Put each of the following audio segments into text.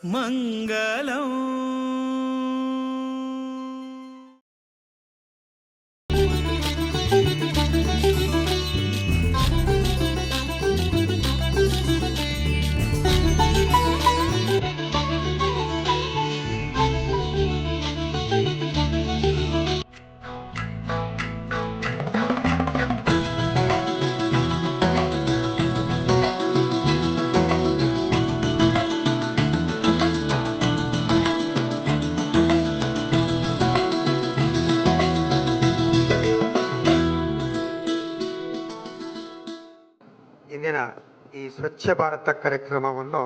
ಮಂಗಲಂ. ಇಂದಿನ ಈ ಸ್ವಚ್ಛ ಭಾರತ ಕಾರ್ಯಕ್ರಮವನ್ನು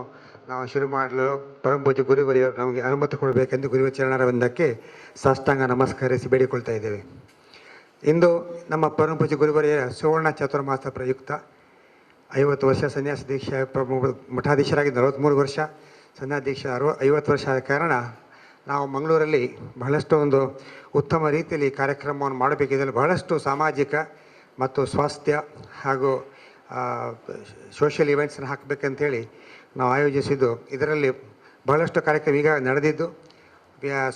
ನಾವು ಶುರು ಮಾಡಲು ಪರಮಪೂಜ್ಯ ಗುರುವರಿಯವರು ನಮಗೆ ಅನುಮತಿ ಕೊಡಬೇಕೆಂದು ಗುರುವ ಚರಣಾರವಿಂದಕ್ಕೆ ಸಾಷ್ಟಾಂಗ ನಮಸ್ಕರಿಸಿ ಬೇಡಿಕೊಳ್ತಾ ಇದ್ದೇವೆ. ಇಂದು ನಮ್ಮ ಪರಮಪೂಜ್ಯ ಗುರುವರಿಯರ ಸುವರ್ಣ ಚಾತುರ್ಮಾಸ ಪ್ರಯುಕ್ತ 50 ವರ್ಷ ಸನ್ಯಾಸ ದೀಕ್ಷೆ, ಮಠಾಧೀಶರಾಗಿ 43 ವರ್ಷ, ಸನ್ಯಾಧೀಕ್ಷ 50 ವರ್ಷ ಆದ ಕಾರಣ ನಾವು ಮಂಗಳೂರಲ್ಲಿ ಬಹಳಷ್ಟು ಒಂದು ಉತ್ತಮ ರೀತಿಯಲ್ಲಿ ಕಾರ್ಯಕ್ರಮವನ್ನು ಮಾಡಬೇಕಿದ್ದಲ್ಲಿ ಬಹಳಷ್ಟು ಸಾಮಾಜಿಕ ಮತ್ತು ಸ್ವಾಸ್ಥ್ಯ ಹಾಗೂ ಸೋಷಿಯಲ್ ಇವೆಂಟ್ಸನ್ನು ಹಾಕಬೇಕಂತೇಳಿ ನಾವು ಆಯೋಜಿಸಿದ್ದು. ಇದರಲ್ಲಿ ಬಹಳಷ್ಟು ಕಾರ್ಯಕ್ರಮ ಈಗ ನಡೆದಿದ್ದು.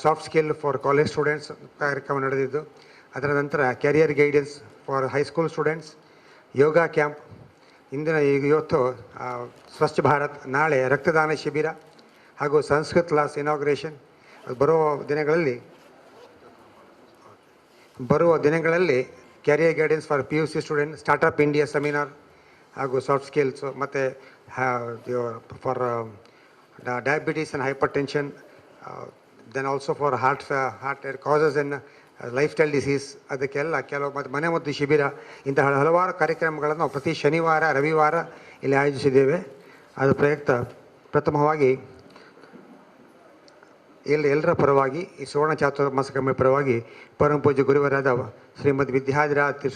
Soft skill for college students ಕಾರ್ಯಕ್ರಮ ನಡೆದಿದ್ದು. ಅದರ ನಂತರ carrier guidance for high school students, yoga camp, ಇವತ್ತು ಸ್ವಚ್ಛ ಭಾರತ್, ನಾಳೆ ರಕ್ತದಾನ ಶಿಬಿರ ಹಾಗೂ ಸಂಸ್ಕೃತ್ ಕ್ಲಾಸ್ ಇನಾಗ್ರೇಷನ್. ಬರುವ ದಿನಗಳಲ್ಲಿ career guidance for PUC student, startup India seminar ಹಾಗೂ ಸಾಫ್ಟ್ ಸ್ಕಿಲ್ಸ್, ಮತ್ತು for diabetes and hypertension, then also for heart causes and lifestyle disease, ಅದಕ್ಕೆಲ್ಲ ಕೆಲವು ಮತ್ತು ಮನೆಮದ್ದು ಶಿಬಿರ, ಇಂತಹ ಹಲವಾರು ಕಾರ್ಯಕ್ರಮಗಳನ್ನು ನಾವು ಪ್ರತಿ ಶನಿವಾರ ರವಿವಾರ ಇಲ್ಲಿ ಆಯೋಜಿಸಿದ್ದೇವೆ. ಅದು ಪ್ರಯುಕ್ತ ಪ್ರಥಮವಾಗಿ ಎಲ್ಲರ ಪರವಾಗಿ ಈ ಸುವರ್ಣ ಚಾತುರ್ಮಾಸ ಕಮಿಟಿ ಪರವಾಗಿ ಪರಮಪೂಜ್ಯ ಗುರುವರಾದ ಶ್ರೀಮದ್ ವಿದ್ಯಾಧಿರಾಜ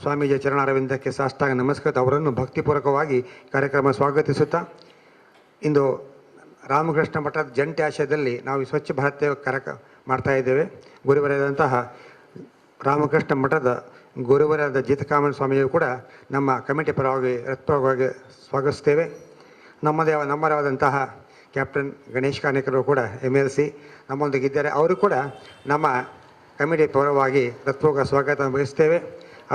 ಸ್ವಾಮೀಜಿ ಚರಣಾರವಿಂದಕ್ಕೆ ಸಾಷ್ಟಾಂಗ ನಮಸ್ಕೃತ ಅವರನ್ನು ಭಕ್ತಿಪೂರ್ವಕವಾಗಿ ಕಾರ್ಯಕ್ರಮ ಸ್ವಾಗತಿಸುತ್ತಾ, ಇಂದು ರಾಮಕೃಷ್ಣ ಮಠದ ಜಂಟಿ ಆಶಯದಲ್ಲಿ ನಾವು ಈ ಸ್ವಚ್ಛ ಭಾರತ ಕಾರ್ಯಕ್ರಮ ಮಾಡ್ತಾ ಇದ್ದೇವೆ. ಗುರುವರಾದಂತಹ ರಾಮಕೃಷ್ಣ ಮಠದ ಗುರುವರಾದ ಜಿತಕಾಮನ್ ಸ್ವಾಮಿಯು ಕೂಡ ನಮ್ಮ ಕಮಿಟಿ ಪರವಾಗಿ ಹೃತ್ಪೂರ್ವಕವಾಗಿ ಸ್ವಾಗತಿಸ್ತೇವೆ. ನಮ್ಮರಾದಂತಹ ಕ್ಯಾಪ್ಟನ್ ಗಣೇಶ್ ಕಾನೇಕರು ಕೂಡ MLC ನಮ್ಮೊಂದಿಗಿದ್ದಾರೆ. ಅವರು ಕೂಡ ನಮ್ಮ ಕಮಿಟಿ ಪರವಾಗಿ ಹೃತ್ಪೂರ್ವಕ ಸ್ವಾಗತ ಬಯಸ್ತೇವೆ.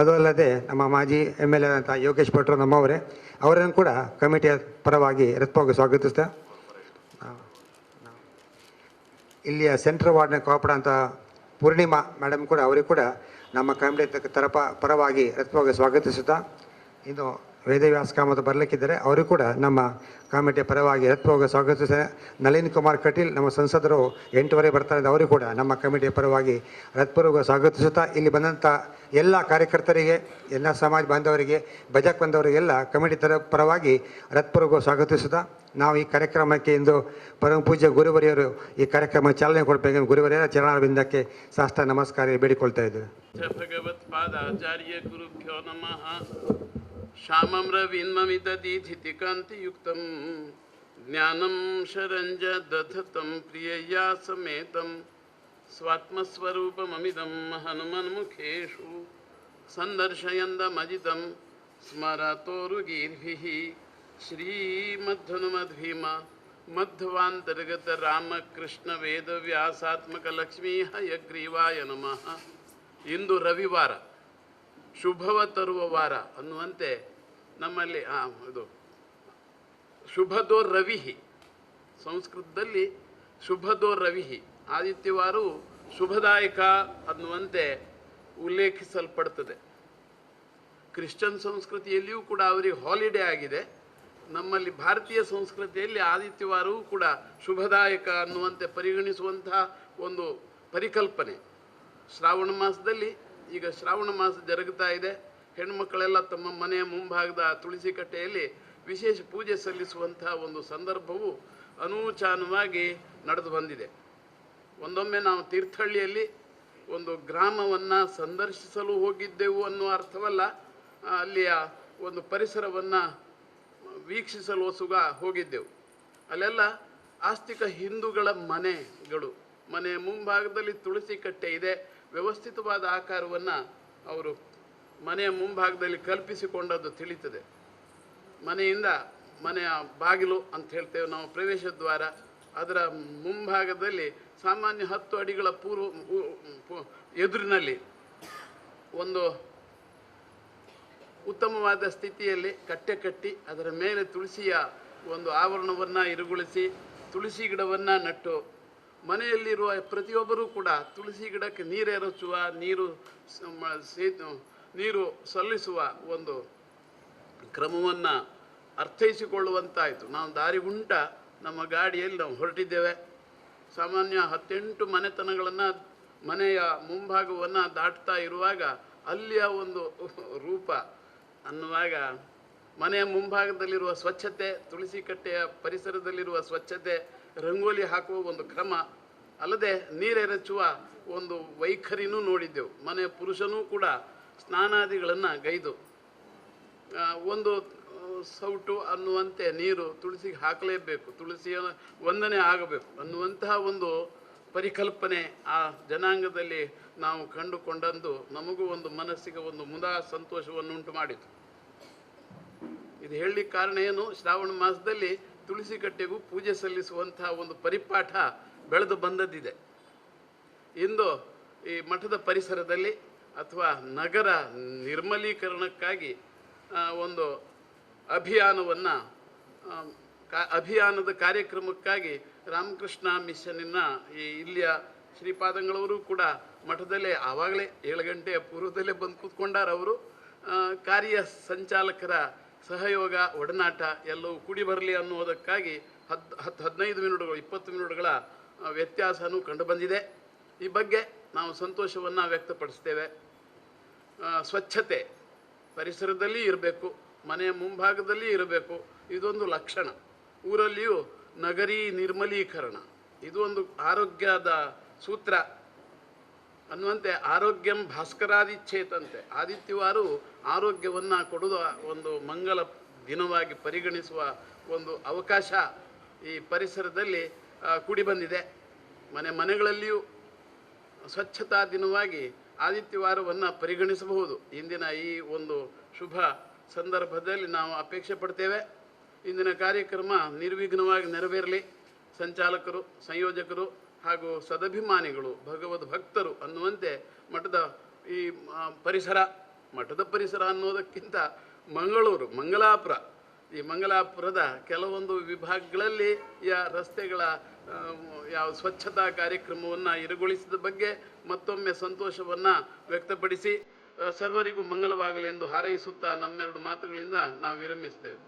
ಅದು ಅಲ್ಲದೆ ನಮ್ಮ ಮಾಜಿ MLA ಆದಂಥ ಯೋಗೇಶ್ ಭಟ್ರು ನಮ್ಮವರೇ, ಅವರನ್ನು ಕೂಡ ಕಮಿಟಿಯ ಪರವಾಗಿ ಹೃತ್ಪೂರ್ವಕ ಸ್ವಾಗತಿಸ್ತಾ, ಇಲ್ಲಿಯ ಸೆಂಟ್ರಲ್ ವಾರ್ಡ್ನ ಕೋಪಡ ಅಂತ ಪೂರ್ಣಿಮಾ ಮೇಡಮ್ ಕೂಡ ಅವರಿಗೆ ಕೂಡ ನಮ್ಮ ಕಮಿಟಿ ಪರವಾಗಿ ಹೃತ್ಪೂರ್ವಕ ಸ್ವಾಗತಿಸುತ್ತಾ, ಇನ್ನು ವೇದವ್ಯಾಸ ಕಾಮತ್ ಬರಲಿಕ್ಕಿದ್ದಾರೆ, ಅವರು ಕೂಡ ನಮ್ಮ ಕಮಿಟಿಯ ಪರವಾಗಿ ಹೃತ್ಪೂರ್ವಕ ಸ್ವಾಗತಿಸ. ನಳಿನ್ ಕುಮಾರ್ ಕಟೀಲ್ ನಮ್ಮ ಸಂಸದರು 8:15 ಬರ್ತಾರೆ, ಅವರು ಕೂಡ ನಮ್ಮ ಕಮಿಟಿಯ ಪರವಾಗಿ ಹೃತ್ಪೂರ್ವಕ ಸ್ವಾಗತಿಸುತ್ತಾ, ಇಲ್ಲಿ ಬಂದಂಥ ಎಲ್ಲ ಕಾರ್ಯಕರ್ತರಿಗೆ, ಎಲ್ಲ ಸಮಾಜ ಬಾಂಧವರಿಗೆ, ಭಜಕ್ ಬಂದವರಿಗೆಲ್ಲ ಕಮಿಟಿ ಪರವಾಗಿ ಹೃತ್ಪೂರ್ವಕ ಸ್ವಾಗತಿಸುತ್ತಾ, ನಾವು ಈ ಕಾರ್ಯಕ್ರಮಕ್ಕೆ ಇಂದು ಪರಮಪೂಜ್ಯ ಗುರುವರಿಯರು ಈ ಕಾರ್ಯಕ್ರಮ ಚಾಲನೆ ಕೊಡಬೇಕೆಂದು ಗುರುವರಿಯರ ಚರಣಾರವಿಂದಕ್ಕೆ ಸಾಷ್ಟಾಂಗ ನಮಸ್ಕಾರ ಬೇಡಿಕೊಳ್ತಾ ಇದ್ದೇವೆ. ಭಗವತ್ಪಾದಾಚಾರ್ಯ ಗುರುಭ್ಯೋ ನಮಃ. ಶ್ಯಾಮಂ ರವೀನ್ಮಮಿದಧೀಧಿತಿ ಕಾಂತಿಯುಕ್ತಂ ಜ್ಞಾನಂ ಶರಂಜ ದಧತಂ ಪ್ರಿಯಯಾ ಸಮೇತಂ ಸ್ವಾತ್ಮಸ್ವರೂಪಮಮಿದಂ ಹನುಮನ್ಮುಖೇಷು ಸಂದರ್ಶಯಂದಮಜಿತಂ ಸ್ಮರತೋರುಗೀರ್ಭಿಃ ಶ್ರೀಮಧ್ವನುಮಧ್ವೀಮ ಮಧ್ವಾಂತರ್ಗತ ರಾಮಕೃಷ್ಣ ವೇದವ್ಯಾಸಾತ್ಮಕ ಲಕ್ಷ್ಮೀ ಹಯಗ್ರೀವಾಯ ನಮಃ. ಇಂದು ರವಿವಾರ, ಶುಭವ ತರುವ ವಾರ ಅನ್ನುವಂತೆ ನಮ್ಮಲ್ಲಿ ಇದು ಶುಭದೋ ರವಿಹಿ, ಸಂಸ್ಕೃತದಲ್ಲಿ ಶುಭದೋ ರವಿಹಿ, ಆದಿತ್ಯವಾರವು ಶುಭದಾಯಕ ಅನ್ನುವಂತೆ ಉಲ್ಲೇಖಿಸಲ್ಪಡ್ತದೆ. ಕ್ರಿಶ್ಚಿಯನ್ ಸಂಸ್ಕೃತಿಯಲ್ಲಿಯೂ ಕೂಡ ಅವರಿಗೆ ಹಾಲಿಡೇ ಆಗಿದೆ. ನಮ್ಮಲ್ಲಿ ಭಾರತೀಯ ಸಂಸ್ಕೃತಿಯಲ್ಲಿ ಆದಿತ್ಯವಾರವೂ ಕೂಡ ಶುಭದಾಯಕ ಅನ್ನುವಂತೆ ಪರಿಗಣಿಸುವಂತಹ ಒಂದು ಪರಿಕಲ್ಪನೆ. ಶ್ರಾವಣ ಮಾಸದಲ್ಲಿ ಈಗ ಶ್ರಾವಣ ಮಾಸ ಜರುಗುತ್ತಾ ಇದೆ. ಹೆಣ್ಣುಮಕ್ಕಳೆಲ್ಲ ತಮ್ಮ ಮನೆಯ ಮುಂಭಾಗದ ತುಳಸಿ ಕಟ್ಟೆಯಲ್ಲಿ ವಿಶೇಷ ಪೂಜೆ ಸಲ್ಲಿಸುವಂತಹ ಒಂದು ಸಂದರ್ಭವು ಅನೂಚಾನವಾಗಿ ನಡೆದು ಬಂದಿದೆ. ಒಂದೊಮ್ಮೆ ನಾವು ತೀರ್ಥಹಳ್ಳಿಯಲ್ಲಿ ಒಂದು ಗ್ರಾಮವನ್ನು ಸಂದರ್ಶಿಸಲು ಹೋಗಿದ್ದೆವು ಅನ್ನುವ ಅರ್ಥವಲ್ಲ, ಅಲ್ಲಿಯ ಒಂದು ಪರಿಸರವನ್ನು ವೀಕ್ಷಿಸಲು ಹೋಗಿದ್ದೆವು. ಅಲ್ಲೆಲ್ಲ ಆಸ್ತಿಕ ಹಿಂದೂಗಳ ಮನೆಗಳು, ಮನೆಯ ಮುಂಭಾಗದಲ್ಲಿ ತುಳಸಿ ಕಟ್ಟೆ ಇದೆ. ವ್ಯವಸ್ಥಿತವಾದ ಆಕಾರವನ್ನು ಅವರು ಮನೆಯ ಮುಂಭಾಗದಲ್ಲಿ ಕಲ್ಪಿಸಿಕೊಂಡದ್ದು ತಿಳಿತದೆ. ಮನೆಯಿಂದ ಮನೆಯ ಬಾಗಿಲು ಅಂತ ಹೇಳ್ತೇವೆ ನಾವು, ಪ್ರವೇಶ ದ್ವಾರ, ಅದರ ಮುಂಭಾಗದಲ್ಲಿ ಸಾಮಾನ್ಯ 10 ಅಡಿಗಳ ಎದುರಿನಲ್ಲಿ ಒಂದು ಉತ್ತಮವಾದ ಸ್ಥಿತಿಯಲ್ಲಿ ಕಟ್ಟೆ ಕಟ್ಟಿ ಅದರ ಮೇಲೆ ತುಳಸಿಯ ಒಂದು ಆವರಣವನ್ನು ಇರುಗೊಳಿಸಿ ತುಳಸಿ ಗಿಡವನ್ನು ನಟ್ಟು ಮನೆಯಲ್ಲಿರುವ ಪ್ರತಿಯೊಬ್ಬರೂ ಕೂಡ ತುಳಸಿ ಗಿಡಕ್ಕೆ ನೀರೆರಚುವ ನೀರು ಸಲ್ಲಿಸುವ ಒಂದು ಕ್ರಮವನ್ನು ಅರ್ಥೈಸಿಕೊಳ್ಳುವಂತಾಯಿತು. ನಾವು ದಾರಿಗುಂಟ ನಮ್ಮ ಗಾಡಿಯಲ್ಲಿ ನಾವು ಹೊರಟಿದ್ದೇವೆ. ಸಾಮಾನ್ಯ 18 ಮನೆತನಗಳನ್ನು ಮನೆಯ ಮುಂಭಾಗವನ್ನು ದಾಟ್ತಾ ಇರುವಾಗ ಅಲ್ಲಿಯ ಒಂದು ರೂಪ ಅನ್ನುವಾಗ ಮನೆಯ ಮುಂಭಾಗದಲ್ಲಿರುವ ಸ್ವಚ್ಛತೆ, ತುಳಸಿ ಕಟ್ಟೆಯ ಪರಿಸರದಲ್ಲಿರುವ ಸ್ವಚ್ಛತೆ, ರಂಗೋಲಿ ಹಾಕುವ ಒಂದು ಕ್ರಮ ಅಲ್ಲದೆ ನೀರೆರಚುವ ಒಂದು ವೈಖರಿನೂ ನೋಡಿದ್ದೆವು. ಮನೆಯ ಪುರುಷನೂ ಕೂಡ ಸ್ನಾನಾದಿಗಳನ್ನು ಗೈದು ಒಂದು ಸೌಟು ಅನ್ನುವಂತೆ ನೀರು ತುಳಸಿಗೆ ಹಾಕಲೇಬೇಕು, ತುಳಸಿಯ ವಂದನೆ ಆಗಬೇಕು ಅನ್ನುವಂತಹ ಒಂದು ಪರಿಕಲ್ಪನೆ ಆ ಜನಾಂಗದಲ್ಲಿ ನಾವು ಕಂಡುಕೊಂಡಂದು ನಮಗೂ ಒಂದು ಮನಸ್ಸಿಗೆ ಒಂದು ಮುದ ಸಂತೋಷವನ್ನು ಉಂಟು ಮಾಡಿತು. ಇದು ಹೇಳಲಿಕ್ಕೆ ಕಾರಣ ಏನು, ಶ್ರಾವಣ ಮಾಸದಲ್ಲಿ ತುಳಸಿ ಕಟ್ಟೆಗೂ ಪೂಜೆ ಸಲ್ಲಿಸುವಂತಹ ಒಂದು ಪರಿಪಾಠ ಬೆಳೆದು ಬಂದದ್ದಿದೆ. ಇಂದು ಈ ಮಠದ ಪರಿಸರದಲ್ಲಿ ಅಥವಾ ನಗರ ನಿರ್ಮಲೀಕರಣಕ್ಕಾಗಿ ಒಂದು ಅಭಿಯಾನದ ಕಾರ್ಯಕ್ರಮಕ್ಕಾಗಿ ರಾಮಕೃಷ್ಣ ಮಿಷನ್ನಿನ ಇಲ್ಲಿಯ ಶ್ರೀಪಾದಂಗಳವರು ಕೂಡ ಮಠದಲ್ಲೇ ಆವಾಗಲೇ 7 ಗಂಟೆಯ ಪೂರ್ವದಲ್ಲೇ ಬಂದು ಕೂತ್ಕೊಂಡಾರ. ಅವರು ಕಾರ್ಯ ಸಂಚಾಲಕರ ಸಹಯೋಗ ಒಡನಾಟ ಎಲ್ಲವೂ ಕೂಡಿ ಬರಲಿ ಅನ್ನುವುದಕ್ಕಾಗಿ 15 ಮಿನಿಟ್ಗಳು 20 ಮಿನಿಟ್ಗಳ ವ್ಯತ್ಯಾಸನೂ ಕಂಡುಬಂದಿದೆ. ಈ ಬಗ್ಗೆ ನಾವು ಸಂತೋಷವನ್ನು ವ್ಯಕ್ತಪಡಿಸ್ತೇವೆ. ಸ್ವಚ್ಛತೆ ಪರಿಸರದಲ್ಲಿ ಇರಬೇಕು, ಮನೆಯ ಮುಂಭಾಗದಲ್ಲಿ ಇರಬೇಕು, ಇದೊಂದು ಲಕ್ಷಣ. ಊರಲ್ಲಿಯೂ ನಗರೀ ನಿರ್ಮಲೀಕರಣ ಇದು ಒಂದು ಆರೋಗ್ಯದ ಸೂತ್ರ ಅನ್ನುವಂತೆ ಆರೋಗ್ಯಂ ಭಾಸ್ಕರಾದಿಚ್ಛೇತಂತೆ. ಆದಿತ್ಯವಾರು ಆರೋಗ್ಯವನ್ನು ಕೊಡುವ ಒಂದು ಮಂಗಲ ದಿನವಾಗಿ ಪರಿಗಣಿಸುವ ಒಂದು ಅವಕಾಶ ಈ ಪರಿಸರದಲ್ಲಿ ಕೂಡಿ ಬಂದಿದೆ. ಮನೆಗಳಲ್ಲಿಯೂ ಸ್ವಚ್ಛತಾ ದಿನವಾಗಿ ಆದಿತ್ಯವಾರವನ್ನು ಪರಿಗಣಿಸಬಹುದು. ಇಂದಿನ ಈ ಒಂದು ಶುಭ ಸಂದರ್ಭದಲ್ಲಿ ನಾವು ಅಪೇಕ್ಷೆ ಪಡ್ತೇವೆ ಇಂದಿನ ಕಾರ್ಯಕ್ರಮ ನಿರ್ವಿಘ್ನವಾಗಿ ನೆರವೇರಲಿ. ಸಂಚಾಲಕರು, ಸಂಯೋಜಕರು ಹಾಗೂ ಸದಭಿಮಾನಿಗಳು, ಭಗವದ್ ಭಕ್ತರು ಅನ್ನುವಂತೆ ಮಠದ ಈ ಮಠದ ಪರಿಸರ ಅನ್ನೋದಕ್ಕಿಂತ ಮಂಗಲಾಪುರ ಈ ಮಂಗಲಾಪುರದ ಕೆಲವೊಂದು ವಿಭಾಗಗಳಲ್ಲಿ ರಸ್ತೆಗಳ ಯಾವ ಸ್ವಚ್ಛತಾ ಕಾರ್ಯಕ್ರಮವನ್ನು ಇರುಗೊಳಿಸಿದ ಬಗ್ಗೆ ಮತ್ತೊಮ್ಮೆ ಸಂತೋಷವನ್ನು ವ್ಯಕ್ತಪಡಿಸಿ ಸರ್ವರಿಗೂ ಮಂಗಲವಾಗಲಿ ಎಂದು ಹಾರೈಸುತ್ತಾ ನಮ್ಮೆರಡು ಮಾತುಗಳಿಂದ ನಾವು ವಿರಮಿಸ್ತೇವೆ.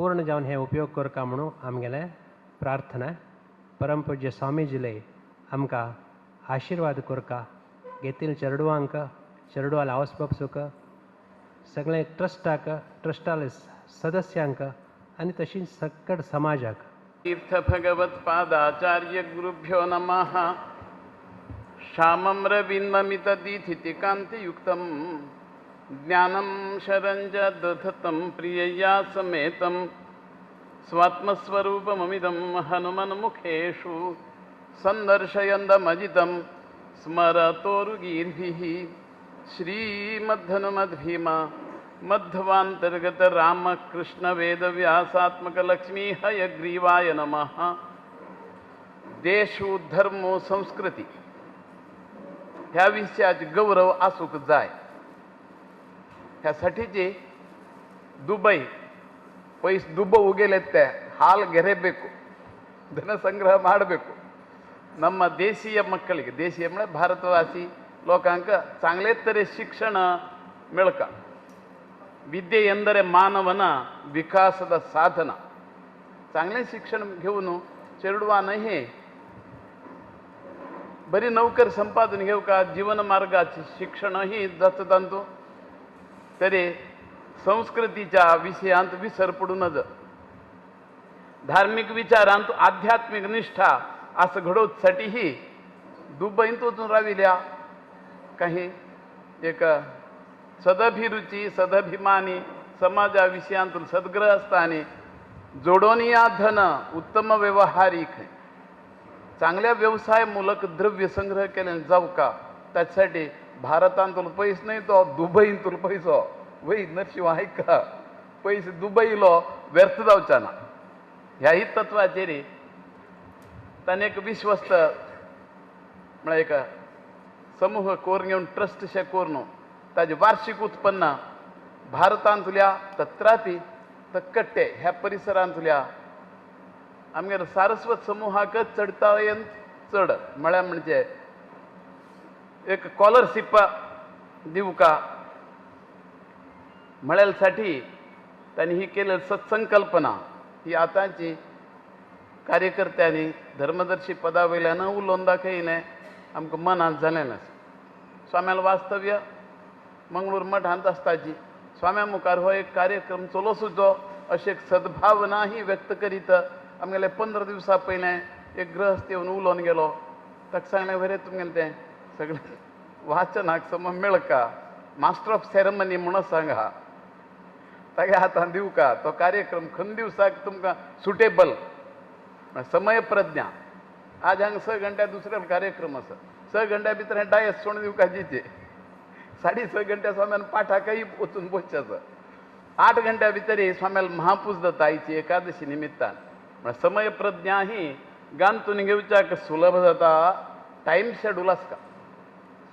पूर्ण जावन हे उपयोग करता म्हणून आमगेले प्रार्थना. परमपूज्य स्वामीजीले आमकां आशिर्वाद करता. घेतील चेडवांक चेडवा लावसपाक सुख सगळे ट्रस्टाले सदस्यांक आनी तशीच सकट समाजाक. तीर्थ भगवत्पादाचार्य गुरुभ्यो नमः. श्यामं रविन्दमितदीथितिकान्तियुक्तं ज्ञानं शरञ्च दधतं प्रियया समेतं स्वात्मस्वरूपममिदं हनुमन्मुखेषु सन्दर्शयन्दमजितं स्मरतोरुगीर्भिः. श्रीमद्धनुमद्भीमा मध्वांतर्गत रामकृष्ण वेदव्यासात्मक लक्ष्मी हयग्रीवाय नमः. देश धर्म संस्कृती ह्या विषयाचे गौरव आसूक जाय ह्यासाठीचे दुबई पैस ದುಬ್ಬವು गेलेತ್ತೆ ಹಾಲ್ ಗೆರೆಬೇಕು ಧನ ಸಂಗ್ರಹ ಮಾಡಬೇಕು. ನಮ್ಮ ದೇಶೀಯ ಮಕ್ಕಳಿಗೆ ದೇಶೀಯ म्हणजे ಭಾರತವಾಸಿ लोकांक चांगले तरी शिक्षण मिळका. विद्ये ಎಂದರೆ ಮಾನವನ विकासದ साधन. चांगले शिक्षण घेऊन चेडवा नाही बरी नोकर संपादन घेऊ का जीवन मार्गाचे शिक्षणही जात जातो तरी संस्कृतीच्या विषयांत विसर पडूनच धार्मिक विचारांत आध्यात्मिक निष्ठा असं घडवण्यासाठीही दुबईतून राविल्या काही एक सदभिरुची सदभिमानी समाजा विषयांतून सद्ग्रहस्थानी जोडून या धन उत्तम व्यवहारिक चांगल्या व्यवसायमूलक द्रव्य संग्रह केले जाऊ का त्यासाठी भारतांतून पैसे नाही तो दुबईतून पैसो वही नरशिव ऐका पैसे दुबईलो व्यर्थ जावचा ना ह्याही तत्वाचे रे त्याने एक विश्वस्त म्हणजे एक समूह कोर घेऊन ट्रस्टशे कोरनो ताजे वार्षिक उत्पन्न भारतांतल्या तत्रापि तक्कट्टे ह्या परिसरांतल्या आमगेर सारस्वत समूहाक चढता येन चढ म्हळ्यार म्हणजे एक स्कॉलरशिप दिवका म्हळ्यासाठी त्यांनी ही केलेली सत्संकल्पना ही आताची कार्यकर्त्यांनी धर्मदर्शी पदावयल्यान उलोवन दाखयलें आमकां मनांत जालें. स्वाम्याल वास्तव्य मंगळूर मठांत आसताची स्वाम्या मुखार हो एक कार्यक्रम चलो सुद्दां अशी एक सद्भावना ही व्यक्त करीत आमगेले 15 दिवसां पयलें एक गृहस्थ येवन उलोवन गेलो. ताका सांगलें वरे तुमगेलें तें सगळें वाचनाक सम मेळका मास्टर ऑफ सेरेमनी म्हणून सांगा तागे हातान दिवका तो कार्यक्रम खंय दिवसाक तुमकां सुटेबल समय प्रज्ञा आज हांगा 6 घंट्या दुसऱ्या कार्यक्रम आसा 6 घंट्या भितर हें डायस सोण दिवका जिचे 6.5 घंट्या स्वाम्यान पाठाकय वचून बसचें आसा 8 घंट्या भितर स्वाम्याल महापूज जाता आयची एकादशी निमित्तान म्हळ्यार समय प्रज्ञा ही गांतून घेवच्याक सुलभ जाता. टायम शेड्यूल आसता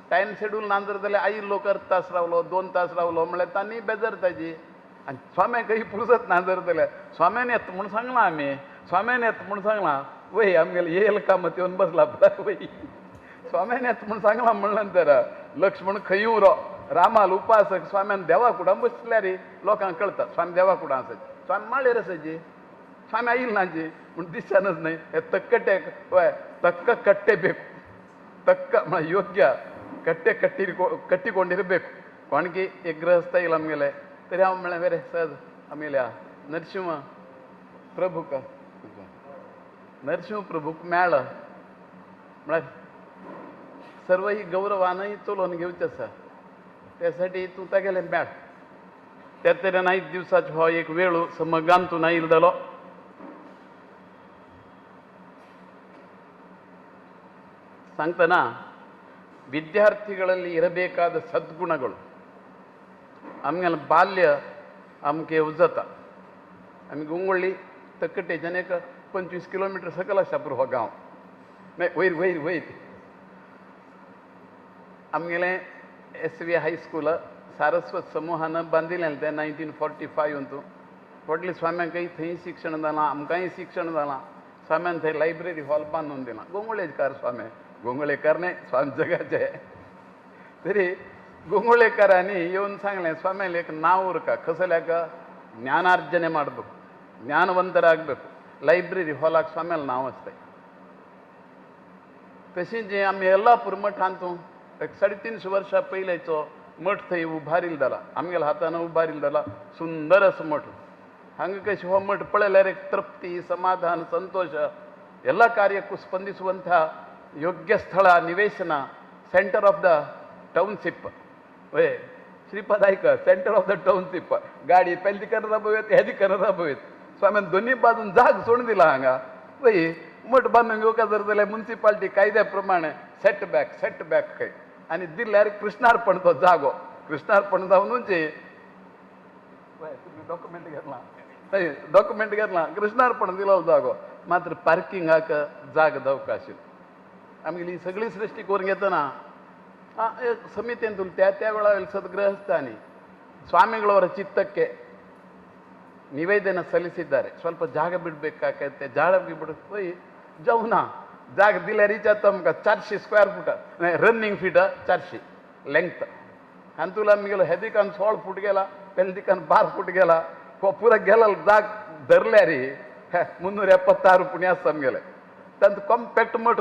टायम शेड्यूल ना जाल्यार आयिल्लो अर्द तास रावलो 2 तास रावलो म्हळ्यार तांणी बेजारताची आनी स्वाम्याकय पुरसत ना जाल्यार स्वाम्यान येता म्हूण सांगलां आमी स्वाम्यान येता म्हूण सांगलां वय आमगेले येयला कामत येवन बसला वय स्वाम्यान येता म्हूण सांगलां म्हणल्या नंतर लक्ष्मण खंय उरो रामाल उपासक स्वाम्यान देवा कुडां बसल्यार लोकांक कळटा स्वामी देवा कुडां आसाची स्वामी माळेर आसाची स्वामी आयिल्ल नाची म्हूण दिसनच न्हय हे तक्कटे वय तक्क कट्टेಬೇಕು तक्क म्हळ्यार योग्य कट्टे कट्टिಕೊಂಡಿರಬೇಕು कोणकी एक गृहस्थ येयला आमगेले तरी हांव म्हळें वेरे सहज आमगेल्या नरसिंह प्रभूक मेळ्ळो म्हळ्यार सर्व ही गौरवानय चलोवन घेवचें आसा त्यासाठी तूं तागेलें मेळ त्या तरेन 5 दिवसाचो हो एक वेळ समगांतून आयिल्लो सांगतना ವಿದ್ಯಾರ್ಥಿಗಳಲ್ಲಿ ಇರಬೇಕಾದ ಸದ್ಗುಣಗಳು ಆಮೇಲೆ ಬಾಲ್ಯ आमके उजता आमी गुंगोळ्ळी तक्कटेच्यान एक 25 किलोमीटर सकल आसा पुरो हो गांव वयर वयर वयर आमगेलें SV हायस्कूल सारस्वत समूहान बांदिल्लें तें 1945 तूं व्हडलें स्वाम्यांकय थंय शिक्षण जालां आमकांय शिक्षण जालां स्वाम्यान थंय लायब्ररी हॉल बांदून दिलां गोंगोळेकार स्वामी गोंगोळेकार न्हय स्वामी जगाचे तरी गोंगोळेकारांनी येवन सांगलें स्वाम्याल एक नांव उरका कसल्याक ज्ञानार्जने ಮಾಡಬೇಕು ज्ञानवंतरागಬೇಕು. लायब्ररी हॉलाक स्वाम्याला नाव असतंय. तशीच जे आम्ही यल्लापूर मठ आणतो, एक 350 वर्षा पहिल्याचो मठ थंय उभारिल जाला, आमगेल्या हातानं उभारिल जाला, सुंदर असं मठ. ಹಂಗೆ ಕಸಿ ಹೋ ಮಠ ಪಳೆಲ್ಲರೆ ತೃಪ್ತಿ, ಸಮಾಧಾನ, ಸಂತೋಷ ಎಲ್ಲ ಕಾರ್ಯಕ್ಕೂ ಸ್ಪಂದಿಸುವಂಥ ಯೋಗ್ಯ ಸ್ಥಳ, ನಿವೇಶನ, ಸೆಂಟರ್ ಆಫ್ ದ टाउनशिप. वय श्रीपाद ऐका, सेंटर ऑफ द टाउनशिप. गाडी पेलदिकानं राबवेत, ह्यादिकानं राबवेत. स्वाम्यान दोन्ही बाजून जाग सोडून दिला हांगा. वय मठ बांधून घेवका जर जाल्यार म्युन्सिपाल्टी कायद्या प्रमाणे सेटबॅक खंय आनी दिल्यार कृष्णार्पण तो जागो. कृष्णार्पण जावनूच डॉक्युमेंट घेतला, कृष्णार्पण दिलो जागो. मात्र पार्किंगाक जाग जावका आशिल्लो. आमगेली सगळी सृष्टी करून घेतना एक ಸಮಿತಿಯಂತೂ त्या ವೇಳೆಯಲ್ಲಿ ಸದ್ಗೃಹಸ್ಥಾನಿ ಸ್ವಾಮಿಗಳವರ ಚಿತ್ತಕ್ಕೆ ನಿವೇದನೆ ಸಲ್ಲಿಸಿದ್ದಾರೆ. ಸ್ವಲ್ಪ ಜಾಗ ಬಿಡಬೇಕಾಗತ್ತೆ, ಜಾಗ ಬಿಡ್ಬೇಕು जाऊना जाग दिल्यार रिचात तुमकां 400 square foot, running feet 400 length. आनी तुला आमगेलो हे दिकान 16 फूट गेला, पेल दिकान 12 फूट गेला. पुरा गेला जाग धरल्यार 376 पुण्य आसा आमगेले. तांत कॉम्पॅक्ट मठ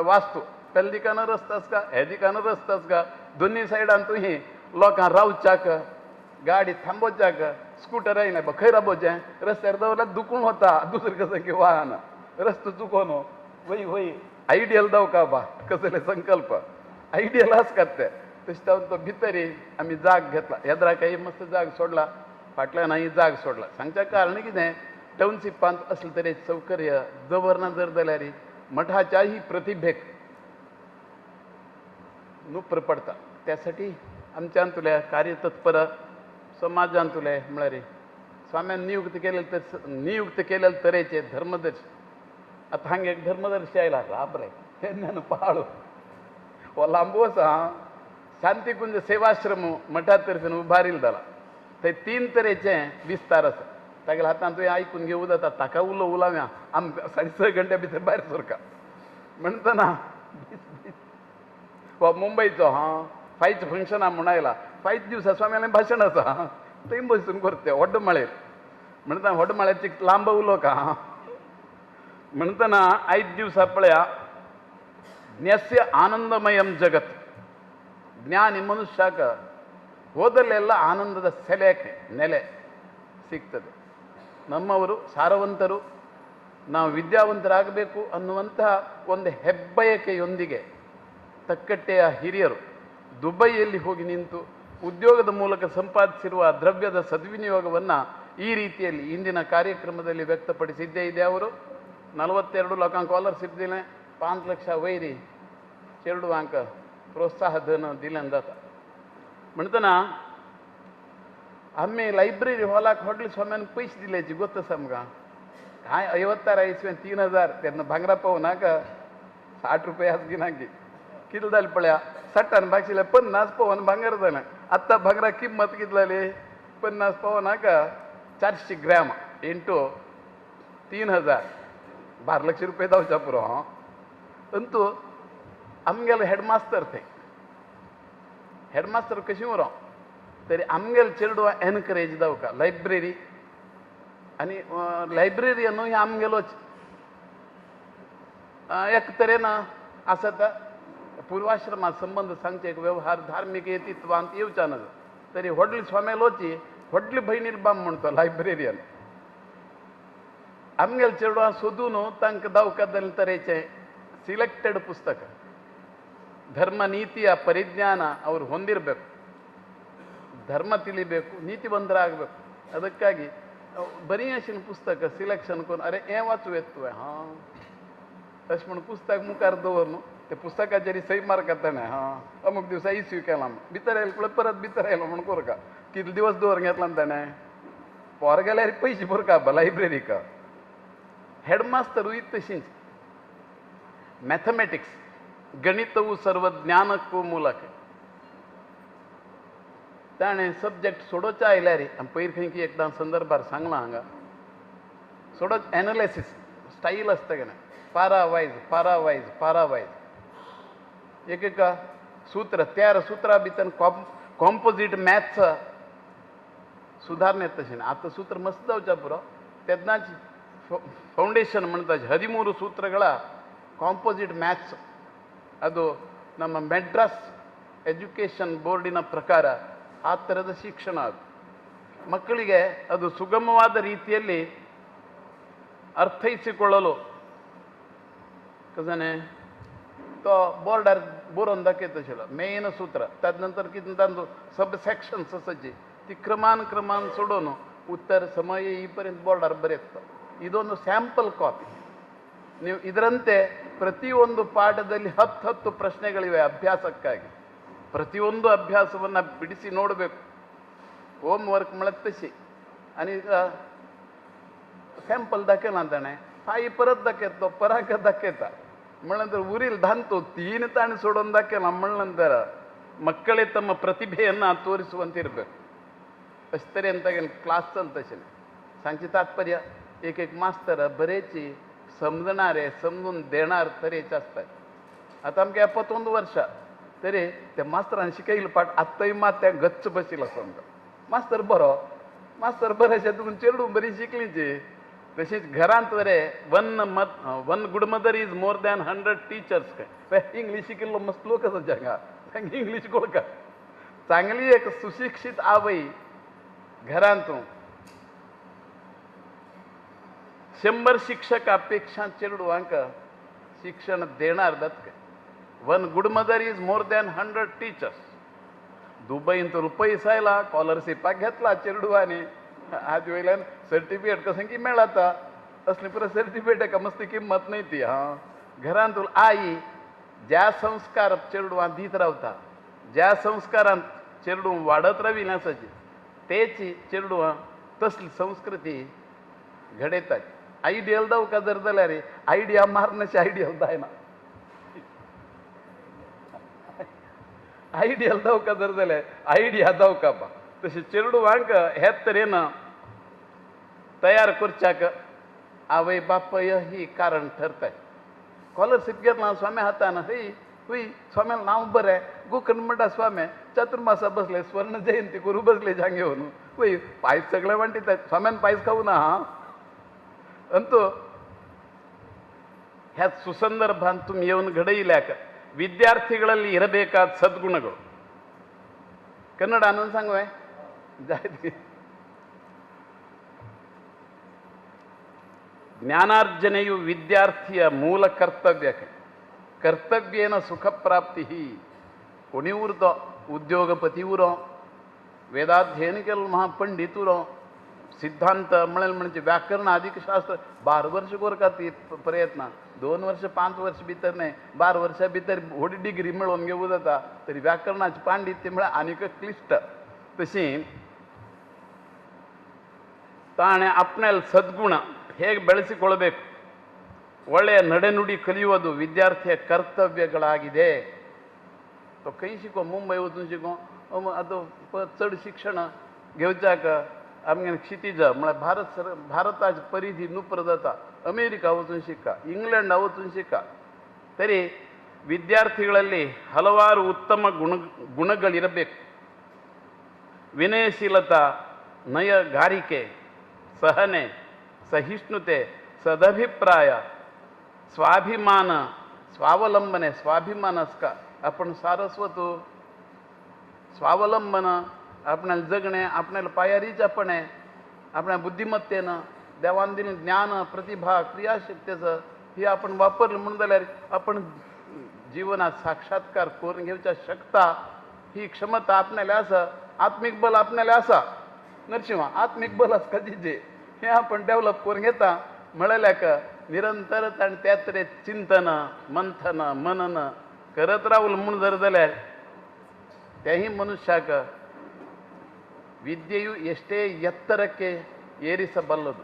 वास्तू. पेल दिकानं रस्तो आसका, हे दिकानं रस्तो आसका, दोन्ही सायडान तुही लोकांक रावच्याक, गाडी थांबोवच्याक, स्कूटर येयना खंय राबोवचें, रस्त्यार दवरल्यार दुखून वता दुसरें कसं वाहन, रस्तो चुकोवन वय आयडियल जावका बा कसले संकल्प आयडियल आसतात ते. तशें जावन तो भितर आमी जाग घेतला. येद्राकाय मस्त जाग सोडला, फाटल्यानय जाग सोडला. सांगच्या कारण कितें, टाउनशिपांत असले तरेचे सौकर्य दवरना जर जाल्यार मठाच्याही प्रतिभेक नुप्र पडता. त्यासाठी आमच्यांतुल्या कार्यतत्पर समाजांतुले म्हळ्यार स्वाम्यान नियुक्त केलेले तरेचे धर्मदर्शी. आता हांगा एक धर्मदर्शी आयला, राबरे हे ज्ञान पाळो हो लांबू आसा. शांतीकुंज सेवाश्रम मठातर्फे उभारिल जाला. थंय 3 तरेचे विस्तार आसा. तागेल्या हातान तुवें आयकून घेवूं जाता. ताका उलोवया आम 6.5 घंटे भितर भायर सरका म्हणटना हो मुंबईचो फायच फंक्शना म्हूण आयला. 5 दिवसा स्वाम्यालें भाशण आसा, थंय बसून करते होड्डमाळेर. म्हणटा होड्डमाळ्याची लांब उलो का म्हणटना 5 दिवसा पळया ಜ್ಞಸ್ಯ ಆನಂದಮಯಂ ಜಗತ್. ಜ್ಞಾನಿ ಮನುಷ್ಯಾಕ ಹೋದಲ್ಲೆಲ್ಲ ಆನಂದದ ಸೆಲೆಕೆ ನೆಲೆ ಸಿಗ್ತದೆ. ನಮ್ಮವರು ಸಾರವಂತರು, ನಾವು ವಿದ್ಯಾವಂತರಾಗಬೇಕು ಅನ್ನುವಂತಹ ಒಂದು ಹೆಬ್ಬಯಕೆಯೊಂದಿಗೆ ತಕ್ಕಟ್ಟೆಯ ಹಿರಿಯರು ದುಬೈಯಲ್ಲಿ ಹೋಗಿ ನಿಂತು ಉದ್ಯೋಗದ ಮೂಲಕ ಸಂಪಾದಿಸಿರುವ ದ್ರವ್ಯದ ಸದ್ವಿನಿಯೋಗವನ್ನು ಈ ರೀತಿಯಲ್ಲಿ ಇಂದಿನ ಕಾರ್ಯಕ್ರಮದಲ್ಲಿ ವ್ಯಕ್ತಪಡಿಸಿದ್ದೇ ಇದೆ. ಅವರು 42 लोकांक स्कॉलरशिप दिलें, 5 लाख वयरी चेडवांक प्रोत्साह धन दिलें जाता. म्हणटना आमी लायब्ररी हॉलाक व्हडले स्वाम्यान पयशे दिल्याची गोत आसा आमकां. कांय 56 इसवेन 3000 तेन्ना भांगरा पावनाका, 60 रुपया गिनाकी कितले जालें पळया. 60 भागशिल्ले 50 पावन भांगर जालें. आत्तां भांगरा किंमत कितली जाली, 50 पावनाका 400 ग्रॅम इंटू 3000 12 लाख रुपये जावच्या पुरो. अंतू आमगेलो हेडमास्तर थंय हेडमास्तर कशी व्हरो तरी आमगेलो चेडवा एनकरेज जावका लायब्ररी. आनी लायब्ररी न्हू ही आमगेलोच एक तरेन आसत. पूर्वाश्रमात संबंध सांगचे एक व्यवहार धार्मीक येतित्वांत येवच्या नज तरी व्हडली स्वामेलोची व्हडली भयणीर बाम म्हणतो लायब्ररीयन. आमगेल चेडवां सोदून तांकां दावका तरेचे ಸಿಲೆಕ್ಟೆಡ್ ಪುಸ್ತಕ ಧರ್ಮ ನೀತಿಯ ಪರಿಜ್ಞಾನ ಅವರು ಹೊಂದಿರಬೇಕು, ಧರ್ಮ ತಿಳಿಬೇಕು, ನೀತಿವಂತರಾಗಬೇಕು. ಅದಕ್ಕಾಗಿ बरीचशीं पुस्तकां सिलेक्शन करून अरे हें वाचूं तुवें अशें म्हणून पुस्तक मुखार दवर न्हू. ते पुस्तकाचेर सही मार्क ताणें अमूक दिसा इस्यू केला भितर आयलो परत भितर आयलो म्हणून करका. कितले दिवस दवर घेतला ताणें. पोर गेल्यार पयशे भरका लायब्ररीक. हेडमास्तरूय तशींच. मॅथमॅटिक्स गणितवू सर्व ज्ञानಕ್ಕೂ ಮೂಲಕ ताणें सब्जेक्ट सोडोवचे आयल्यार पयर खंय एकदां संदर्भार सांगलां हांगा सोडोच एनालिसीस स्टाईल आसता की ना पारा वायज एक सूत्र 13 सुत्रां भितर कॉम्पोजीट मॅथ्स सुधारणे तशें आतां सूत्र मस्त जावच्या पुरो तेन्नाच ಫೌಂಡೇಶನ್ म्हणतात 13 ಸೂತ್ರಗಳ ಕಾಂಪೋಸಿಟ್ ಮ್ಯಾಥ್ಸ್ ಅದು ನಮ್ಮ ಮೆಡ್ರಾಸ್ ಎಜುಕೇಷನ್ ಬೋರ್ಡಿನ ಪ್ರಕಾರ ಆ ಥರದ ಶಿಕ್ಷಣ ಅದು ಮಕ್ಕಳಿಗೆ ಅದು ಸುಗಮವಾದ ರೀತಿಯಲ್ಲಿ ಅರ್ಥೈಸಿಕೊಳ್ಳಲು कजाने तो बॉर्डर बरोवन दाखयता मेन सूत्र त्यानंतर कितें तांचो सब सेक्शन्स आसाची ती क्रमान सोडून उत्तर समय येईपर्यंत बॉर्डर ಬರೆಯುತ್ತಾ ಇದೊಂದು ಸ್ಯಾಂಪಲ್ ಕಾಪಿ ನೀವು ಇದರಂತೆ ಪ್ರತಿಯೊಂದು ಪಾಠದಲ್ಲಿ 10 ಪ್ರಶ್ನೆಗಳಿವೆ ಅಭ್ಯಾಸಕ್ಕಾಗಿ ಪ್ರತಿಯೊಂದು ಅಭ್ಯಾಸವನ್ನು ಬಿಡಿಸಿ ನೋಡಬೇಕು ಹೋಮ್ ವರ್ಕ್ म्हणत तशी आणि सॅम्पल दाखयला ताणें फाई परत दाखयतो पराक दाखयता म्हणल्यानंतर उरील धांतो 3 ताण सोडून दाखयला म्हणल्यानंतर ಮಕ್ಕಳೇ ತಮ್ಮ ಪ್ರತಿಭೆಯನ್ನು ತೋರಿಸುವಂತಿರಬೇಕು अशे तरेन तागेले क्लास चलता आशिल्ले सांगचे तात्पर्य एक मास्तर बरेची समजणारे समजून देणार तरेचे असतात आता आमगे 71 वर्षां तरी त्या मास्तरान शिकयले पाठ आत्ताय मात त्या गच्च बशिला समजा मास्तर बरेशे तुमून चेडूं बरी शिकलीची तशीच घरांत वरे one good mother is more than 100 teachers काय इंग्लिश शिकिल्लो मस्त लोक आसा जगा तांकां इंग्लिश कळका चांगली एक सुशिक्षित आवय घरांतून 100 शिक्षकापेक्षा चेडवांक शिक्षण देणार जाता one good mother is more than 100 teachers दुबईन तर पैसा आयला स्कॉलरशिपाक घेतला चेडवांनी आज वयल्यान सर्टिफिकेट कसं मेळता असली पुरो सर्टिफिकेट का मस्ती किंमत नाही ती हां घरांत आई ज्या संस्कार चेडवां दीत रावता ज्या संस्कारांत चेडूं वाडत राविल्लें आसाची तेची चेडवां तसली संस्कृती घडयतात आयडियल जावका जर जाल्यार आयडिया मारनाशी आयडियल जायना आयडियल जावका जर जाल्यार आयडिया जावका बा तशें चेडवांक हेच तरेन तयार करच्याक आवय बापय ही कारण ठरताय स्कॉलरशिप घेतला स्वामी हातान हुई स्वाम्याला नाव बरें गोकर्ण म्हणटा स्वामी चातुर्मासा बसले स्वर्ण जयंती करू बसले जांगे घेवन हुई पायस सगळे वांटितात स्वाम्यान पायस खाऊ ना हा अंतू ह्या ಸುಸಂದರ್ಭಾನ್ तुम्ही येवन घडयल्याक ವಿದ್ಯಾರ್ಥಿಗಳಲ್ಲಿ ಇರಬೇಕಾದ ಸದ್ಗುಣಗಳು ಕನ್ನಡ ಅನ್ನೊಂದು सांगवे ಜಾಯ್ತಿ ಜ್ಞಾನಾರ್ಜನೆಯು ವಿದ್ಯಾರ್ಥಿಯ ಮೂಲ ಕರ್ತವ್ಯ ಕರ್ತವ್ಯೇನ ಸುಖ ಪ್ರಾಪ್ತಿ कोणी उरतो उद्योगपती उरो वेदाध्ययन केलो महापंडित उरो सिद्धांत म्हणेल म्हणजे व्याकरण अधिक शास्त्र 12 वर्ष करता ती प्रयत्न 2 वर्ष 5 वर्ष भितर नाही 12 वर्षा भितर व्हडी डिग्री मेळोवन घेवूं जाता तरी व्याकरणाचे पांडित्य म्हळ्यार आनीक क्लिश्ट तशी ತಾನೆ आपणाल ಸದ್ಗುಣ ಹೇಗೆ ಬೆಳೆಸಿಕೊಳ್ಳಬೇಕು ಒಳ್ಳೆಯ ನಡೆನುಡಿ ಕಲಿಯುವುದು ವಿದ್ಯಾರ್ಥಿಯ ಕರ್ತವ್ಯಗಳಾಗಿದೆ तो खंय शिको मुंबय वचून शिको आतां चड शिक्षण घेवच्याक आमगेन क्षितिज म्हळ्यार भारताची परिधी नुप्र जाता अमेरिका वचून शिका इंग्लंडा वचून शिका तरी ವಿದ್ಯಾರ್ಥಿಗಳಲ್ಲಿ ಹಲವಾರು ಉತ್ತಮ ಗುಣಗಳಿರಬೇಕು ವಿನಯಶೀಲತಾ ನಯಗಾರಿಕೆ सहने सहिष्णुते सदभिप्राय स्वाभिमान स्वावलंबने स्वाभिमानस का आपण सारस्वत स्वावलंबन आपणाला जगणे आपणाला पायारीच्यापणे आपल्या बुद्धिमत्तेनं देवान दिलें ज्ञान प्रतिभा क्रियाशक्तीचं ही आपण वापरलं म्हणून जाल्यार आपण जीवनात साक्षात्कार करून घेवच्या शकता ही क्षमता आपणाला आसा आत्मिक बल आपणाला आसा नरसिंहा आत्मिक बल आसता जे हे आपण डेव्हलप करून घेता म्हळ्याक निरंतर आनी त्या तरेन चिंतन मंथन मनन करत रावल म्हणून जर जाल्यार त्याही ಮನುಷ್ಯಾಗ ವಿದ್ಯೆಯು ಎಷ್ಟೇ ಎತ್ತರಕ್ಕೆ ಏರಿಸಬಲ್ಲದು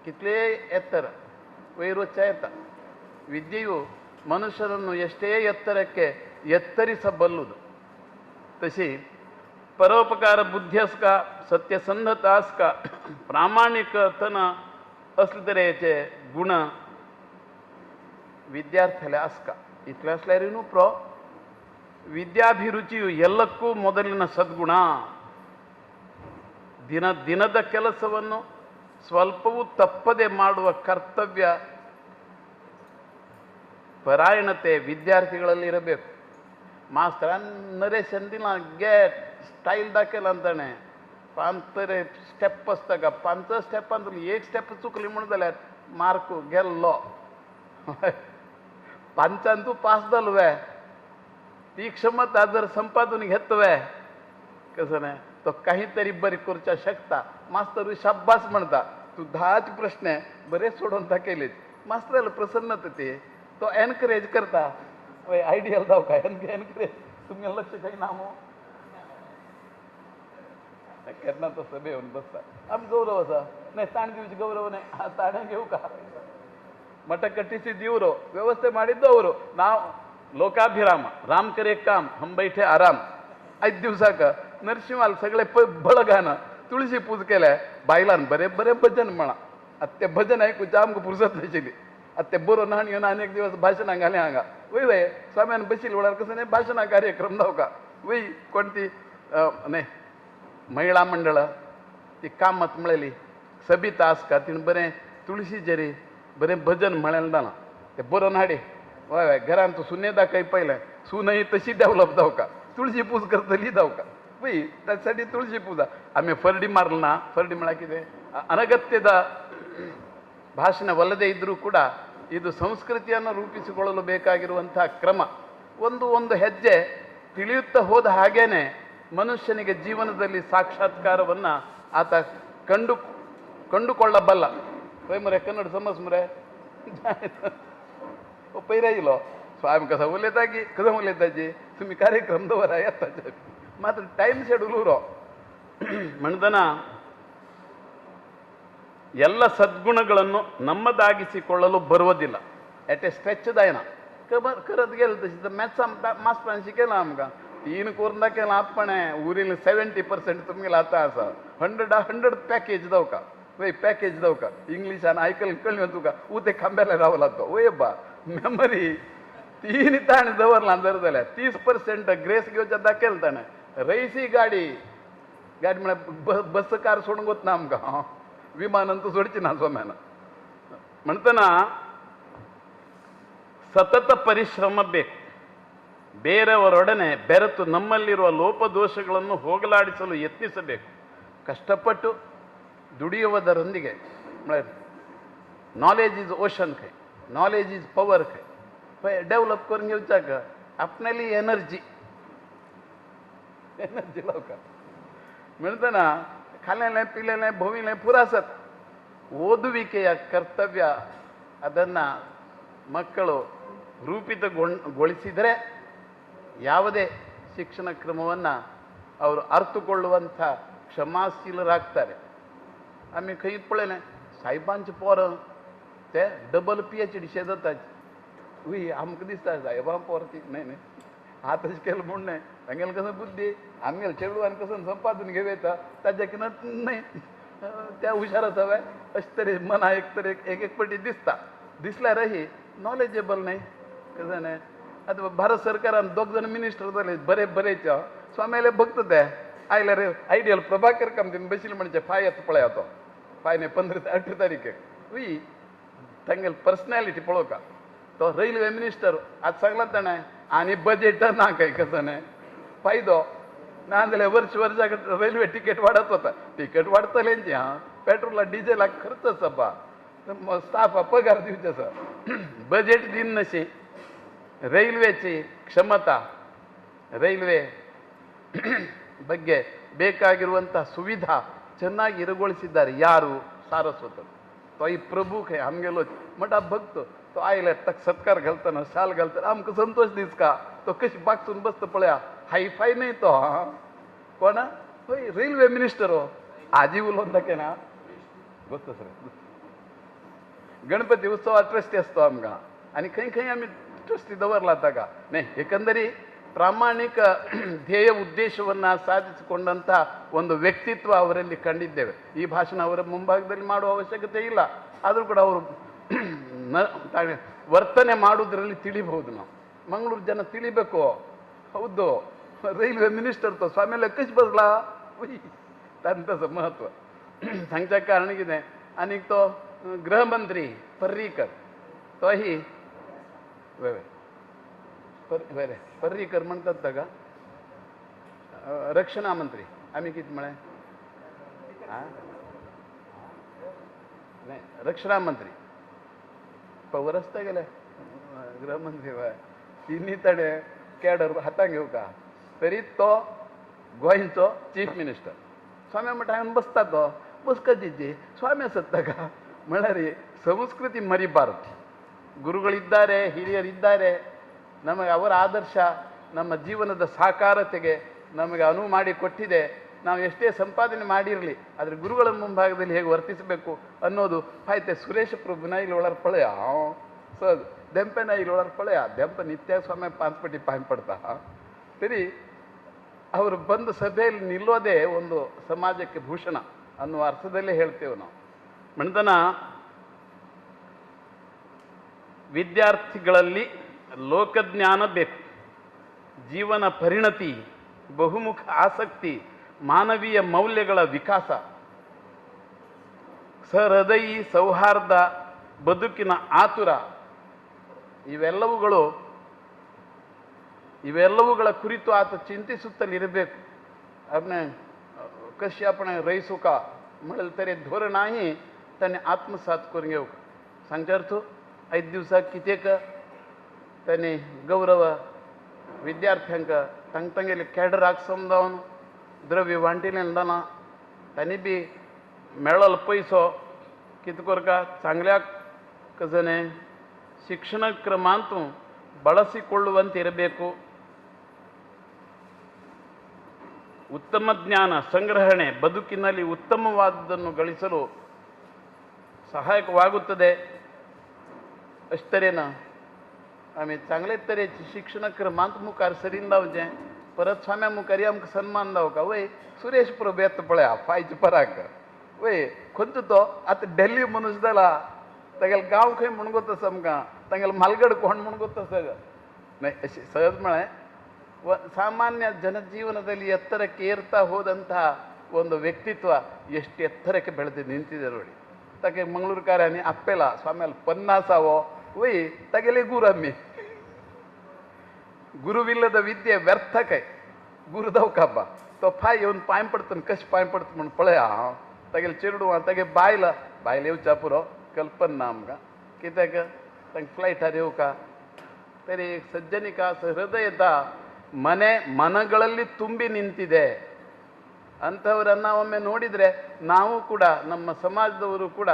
ಕಿತ್ಲೇ ಎತ್ತರ ವೈರೋಚ್ಯ ಎತ್ತ ವಿದ್ಯೆಯು ಮನುಷ್ಯರನ್ನು ಎಷ್ಟೇ ಎತ್ತರಕ್ಕೆ ಎತ್ತರಿಸಬಲ್ಲದು तशी परोपकार बुद्धी आस का सत्यसंधता आस का प्रामाणिकतन असले तरेचे गुण विद्यार्थ्याला आस का इतले असल्यार न्हू प्रो ವಿದ್ಯಾಭಿರುಚಿಯು ಎಲ್ಲಕ್ಕೂ ಮೊದಲಿನ ಸದ್ಗುಣ ದಿನದ ಕೆಲಸವನ್ನು ಸ್ವಲ್ಪವೂ ತಪ್ಪದೆ ಮಾಡುವ ಕರ್ತವ್ಯ ಪರಾಯಣತೆ ವಿದ್ಯಾರ್ಥಿಗಳಲ್ಲಿ ಇರಬೇಕು. ಮಾಸ್ತರ नरेश अंदिला गेट स्टाईल दाखल अंताणे पांतरे स्टेप असता का 5 स्टेप अंतली एक स्टेप चुकली म्हणून जाल्यार मार्क गेल्लो. 5 तू पास जालवे ती क्षमता जर संपादन घेतवे कसं नाही तो काहीतरी बरी करूच्या शकता. मास्तर शाब्बास म्हणता तू 10 प्रश्न बरे सोडून दाखयले. मास्तराला प्रसन्नता ते तो एनकरेज करता. आयडियल जाऊ काय एनकरेज तुम्ही लक्ष काही नामो करणार तो सभे येऊन बसता. आम्ही गौरव असा नाही ताण दिवशी गौरव नाही हा ताणे घेऊ का ಮಠ ಕಟ್ಟಿಸಿ ದೇವರು ವ್ಯವಸ್ಥೆ ಮಾಡಿದ್ದು ಅವರು. ನಾವು ಲೋಕಾಭಿರಾಮ ರಾಮ್ करे काम हम बैठे आराम. 5 दिवसाक नरशिंवाल सगळे बळगान तुळशी पूज केल्या बायलान बरे बरे भजन म्हणा. आता ते भजन ऐकूच्या आमकां फुरसत नाशिल्ली. आता ते बरो न्हाण येवन अनेक दिवस भाशणां घाले हांगा वय वय स्वाम्यान बशील वेळार कसं नाही भाशणां कार्यक्रम जावका वय कोणती नाही महिळा मंडळ ती कामत मिळाली सबिता आसका तिणें बरें तुळशी जरी बरें भजन म्हळेलें जालां ते बरो नाडे वय वय घरान तूं सुने दाखय पयलें सुनय तशी डेवलप जावका तुळशी पूज करतली जावका वय त्यासाठी तुळशी पूजा आमी फरडी मारल ना. फरडी म्हळ्यार कितें ಅನಗತ್ಯದ ಭಾಷಣ ಒಲ್ಲದೇ ಇದ್ದರೂ ಕೂಡ ಇದು ಸಂಸ್ಕೃತಿಯನ್ನು ರೂಪಿಸಿಕೊಳ್ಳಲು ಬೇಕಾಗಿರುವಂತಹ ಕ್ರಮ. ಒಂದು ಹೆಜ್ಜೆ ತಿಳಿಯುತ್ತಾ ಹೋದ ಹಾಗೇನೆ ಮನುಷ್ಯನಿಗೆ ಜೀವನದಲ್ಲಿ ಸಾಕ್ಷಾತ್ಕಾರವನ್ನು ಆತ ಕಂಡುಕೊಳ್ಳಬಲ್ಲ. मुरे कन्नड समज मुरे पैरा इलो स्वामी कसा उलयताकी कसं उलयताची तुम्ही कार्यक्रम दवरा येताचे मात्र टाईम शेड्यूल उरो म्हणताना ಎಲ್ಲ ಸದ್ಗುಣಗಳನ್ನು ನಮ್ಮದಾಗಿಸಿಕೊಳ್ಳಲು ಬರುವುದಿಲ್ಲ. एट ए स्ट्रेच जायना करत गेलं तशी तर मॅथ्स मास्तरान शिकयला आमकां 3 करून दाखयला आपण उरिल्ल 70% तुमगेला आतां आसा 100 पॅकेज जावका वय पॅकेज जावका इंग्लिशान आयकल कळ्ळें तुका उते खांब्याला रावला तो वय बा मेमरी 3 ताण दवरला जर जाल्यार 30% ग्रेस घेवच्या दाखयला ताणें. रईसी गाडी म्हळ्यार बस कार सोडूंक वतना आमकां ವಿಮಾನಂತೂ ಸೊಡ್ಚಿ ನಾ ಸ್ವಾಮ್ಯಾನ म्हणताना ಸತತ ಪರಿಶ್ರಮ ಬೇಕು. ಬೇರೆಯವರೊಡನೆ ಬೆರೆತು ನಮ್ಮಲ್ಲಿರುವ ಲೋಪದೋಷಗಳನ್ನು ಹೋಗಲಾಡಿಸಲು ಯತ್ನಿಸಬೇಕು. ಕಷ್ಟಪಟ್ಟು ದುಡಿಯುವುದರೊಂದಿಗೆ नॉलेज इज ओशन खंय नॉलेज इज पॉवर खंय डेव्हलप करून घेवच्याक आपणाली एनर्जी लावका म्हणताना खाल्लेलें पिलेलें भोविलें ಪುರಾಸತ್ ಓದುವಿಕೆಯ ಕರ್ತವ್ಯ ಅದನ್ನು ಮಕ್ಕಳು ರೂಪಿತಗೊಳಿಸಿದರೆ ಯಾವುದೇ ಶಿಕ್ಷಣ ಕ್ರಮವನ್ನು ಅವರು ಅರ್ಥಕೊಳ್ಳುವಂಥ क्षमाशीलरागतारे. आमी खंय पळयलें सायबांचे पोरां ते डबल PhD शेजाताचे उय आमकां दिसता सायबां पोर ती न्हय आतां केलें म्हूण न्हय तांगेलें कसं बुद्धी आमगेले चेडवान कसं संपादन घेवयता ताच्या किंवा न्हय त्या हुशार आसावे अशें तरेन मना एक तर एक पटी दिसता. दिसल्यारही नॉलेजेबल न्हय कसं न्हय. आतां भारत सरकारान 2 जण मिनिस्टर जाले बरे बरेचे स्वाम्याले भक्त ते आयल्यार आयडियल प्रभाकर कामतीन बशिल्ले म्हणजे फाय येता पळया तो फाय न्हय 15 ते 18 तारीख उय तांगेले पर्सनॅलिटी पळोवका तो रेल्वे मिनिस्टर आज सांगला ताणें आनी बजेट ना काय कसं न्हय फायदो ना जाल्यार वर्साक रेल्वे तिकेट वाडत वता. तिकेट वाडतलेंची हां पेट्रोलाक डिझेलाक खर्च आसा बा स्टाफाक पगार दिवचे आसा बजेट दिन नशी ರೈಲ್ವೆची ಕ್ಷಮತಾ ರೈಲ್ವೆ ಬಗ್ಗೆ ಬೇಕಾಗಿರುವಂಥ ಸುವಿಧಾ ಚೆನ್ನಾಗಿ ಇರಗೊಳಿಸಿದ್ದಾರೆ. ಯಾರು सारस्वत तो आई प्रभू खंय आमगेलो म्हणटा भक्त तो आयले ताका सत्कार घालतना शाल घालतना आमकां संतोष दिसका तो कशी बागसून बसता पळया हायफाय न्हय तो हां कोण होय रेल्वे मिनिस्टर हो आजी उलोवन दाखयना बसता सर गणपती उत्सवात ट्रस्टी असतो आमकां आनी खंय खंय आमी ट्रस्टी दवरला ताका न्हय ಏಕೆಂದರೆ ಪ್ರಾಮಾಣಿಕ ಧ್ಯೇಯ ಉದ್ದೇಶವನ್ನು ಸಾಧಿಸಿಕೊಂಡಂಥ ಒಂದು ವ್ಯಕ್ತಿತ್ವ ಅವರಲ್ಲಿ ಕಂಡಿದ್ದೇವೆ. ಈ ಭಾಷಣ ಅವರ ಮುಂಭಾಗದಲ್ಲಿ ಮಾಡುವ ಅವಶ್ಯಕತೆ ಇಲ್ಲ. ಆದರೂ ಕೂಡ ಅವರು ವರ್ತನೆ ಮಾಡೋದ್ರಲ್ಲಿ ತಿಳಿಬಹುದು. ನಾವು ಮಂಗಳೂರು ಜನ ತಿಳಿಬೇಕು. ಹೌದು ರೈಲ್ವೆ मिनिस्टर तो स्वामीला कशी बसला त्यांचं महत्व सांगच्या कारण कितें आणि तो गृहमंत्री पर्रीकर तोही पर्रीकर म्हणतात का रक्षणा मंत्री आम्ही किती म्हणे नाही रक्षणा मंत्री रस्ता गेले गृहमंत्री तिन्ही तडे कॅडर हातांत घेऊ का तरी तो गोंयचो चीफ मिनिस्टर स्वाम्या म्हणटा हांवें बसता तो बसकजिಜ್ಜಿ ಸ್ವಾಮಿ ಸತ್ತಾಗ ಮಳ್ಳರಿ ಸಂಸ್ಕೃತಿ ಮರಿಬಾರದು ಗುರುಗಳಿದ್ದಾರೆ ಹಿರಿಯರಿದ್ದಾರೆ ನಮಗೆ ಅವರ ಆದರ್ಶ ನಮ್ಮ ಜೀವನದ ಸಾಕಾರತೆಗೆ ನಮಗೆ ಅನುವು ಮಾಡಿ ಕೊಟ್ಟಿದೆ ನಾವು ಎಷ್ಟೇ ಸಂಪಾದನೆ ಮಾಡಿರಲಿ ಆದರೆ ಗುರುಗಳ ಮುಂಭಾಗದಲ್ಲಿ ಹೇಗೆ ವರ್ತಿಸಬೇಕು ಅನ್ನೋದು ಆಯ್ತೆ ಸುರೇಶ ಪ್ರಭುನ ಇಲ್ಲಿ ಒಳರ್ ಪಳೆಯ ಸರ್ ದೆಂಪೆನ ಇಲ್ಲಿ ಒಳರ್ ಪಳೆಯ ದೆಂಪ ನಿತ್ಯ ಸ್ವಾಮಿ ಪಾನ್ಸ್ಪಟ್ಟಿ ಪಾಯ್ ಪಡ್ತಾ ಸರಿ ಅವರು ಬಂದು ಸಭೆಯಲ್ಲಿ ನಿಲ್ಲೋದೇ ಒಂದು ಸಮಾಜಕ್ಕೆ ಭೂಷಣ ಅನ್ನುವ ಅರ್ಥದಲ್ಲೇ ಹೇಳ್ತೇವೆ ನಾವು ಮಣ್ತನ ವಿದ್ಯಾರ್ಥಿಗಳಲ್ಲಿ ಲೋಕಜ್ಞಾನ ಬೇಕು ಜೀವನ ಪರಿಣತಿ ಬಹುಮುಖ ಆಸಕ್ತಿ ಮಾನವೀಯ ಮೌಲ್ಯಗಳ ವಿಕಾಸ ಸಹೃದಯಿ ಸೌಹಾರ್ದ ಬದುಕಿನ ಆತುರ ಇವೆಲ್ಲವುಗಳ ಕುರಿತು ಆತ ಚಿಂತಿಸುತ್ತಲಿರಬೇಕು आपने कशी आपण रहिसू का म्हणेल तरी धोरणाही त्याने आत्मसात करून घेऊ सांगच्यार तू 5 दिवसाक कितेक त्याने गौरव विद्यार्थ्यांक तांगेले कॅडराक समजावन द्रव्य वांटिलें दाना त्यांनी बी मेळल पयसो कितें करका चांगल्या ಕಜನೆ ಶಿಕ್ಷಣ ಕ್ರಮಾಂತೂ ಬಳಸಿಕೊಳ್ಳುವಂತಿರಬೇಕು ಉತ್ತಮ ಜ್ಞಾನ ಸಂಗ್ರಹಣೆ ಬದುಕಿನಲ್ಲಿ ಉತ್ತಮವಾದದ್ದನ್ನು ಗಳಿಸಲು सहायकवागुತ್ತದೆ अशतरेन आमी चांगले तरेचे शिक्षण क्रमांत मुखार सरीन जावचें परत स्वाम्या मुखारी आमकां सन्मान जावका वय सुरेश प्रभू येता पळया फायच्या पराक वय खंयचो तो आतां डेल्ली मनीस जाला तागेलो गांव खंय म्हूण गो तसो आमकां तागेलो मालगड कोण म्हूण गो तसो न्हय अशें सहज म्हळें ಸಾಮಾನ್ಯ ಜನಜೀವನದಲ್ಲಿ ಎತ್ತರಕ್ಕೆ ಏರ್ತಾ ಹೋದಂತಹ ಒಂದು ವ್ಯಕ್ತಿತ್ವ ಎಷ್ಟು ಎತ್ತರಕ್ಕೆ ಬೆಳೆದು ನಿಂತಿದೆ ನೋಡಿ ताके मंगळूरकारांनी आपल्याला स्वाम्याला 50 वय तागेले गुरु आम्ही गुरुविಲ್ಲದ विद्ये व्यर्थ काय गुरु दवकाबा तो फाय येऊन पाय पडतो कशें पाय पडता म्हणून पळया तागेले चेडू तागे बायला येवच्या पुरो कल्पना आमकां कित्याक तांकां फ्लायटार येवका तरी सज्जनिका ಹೃದಯದ ಮನಗಳಲ್ಲಿ ತುಂಬಿ ನಿಂತಿದೆ ಅಂಥವರನ್ನು ಒಮ್ಮೆ ನೋಡಿದರೆ ನಾವು ಕೂಡ ನಮ್ಮ ಸಮಾಜದವರು ಕೂಡ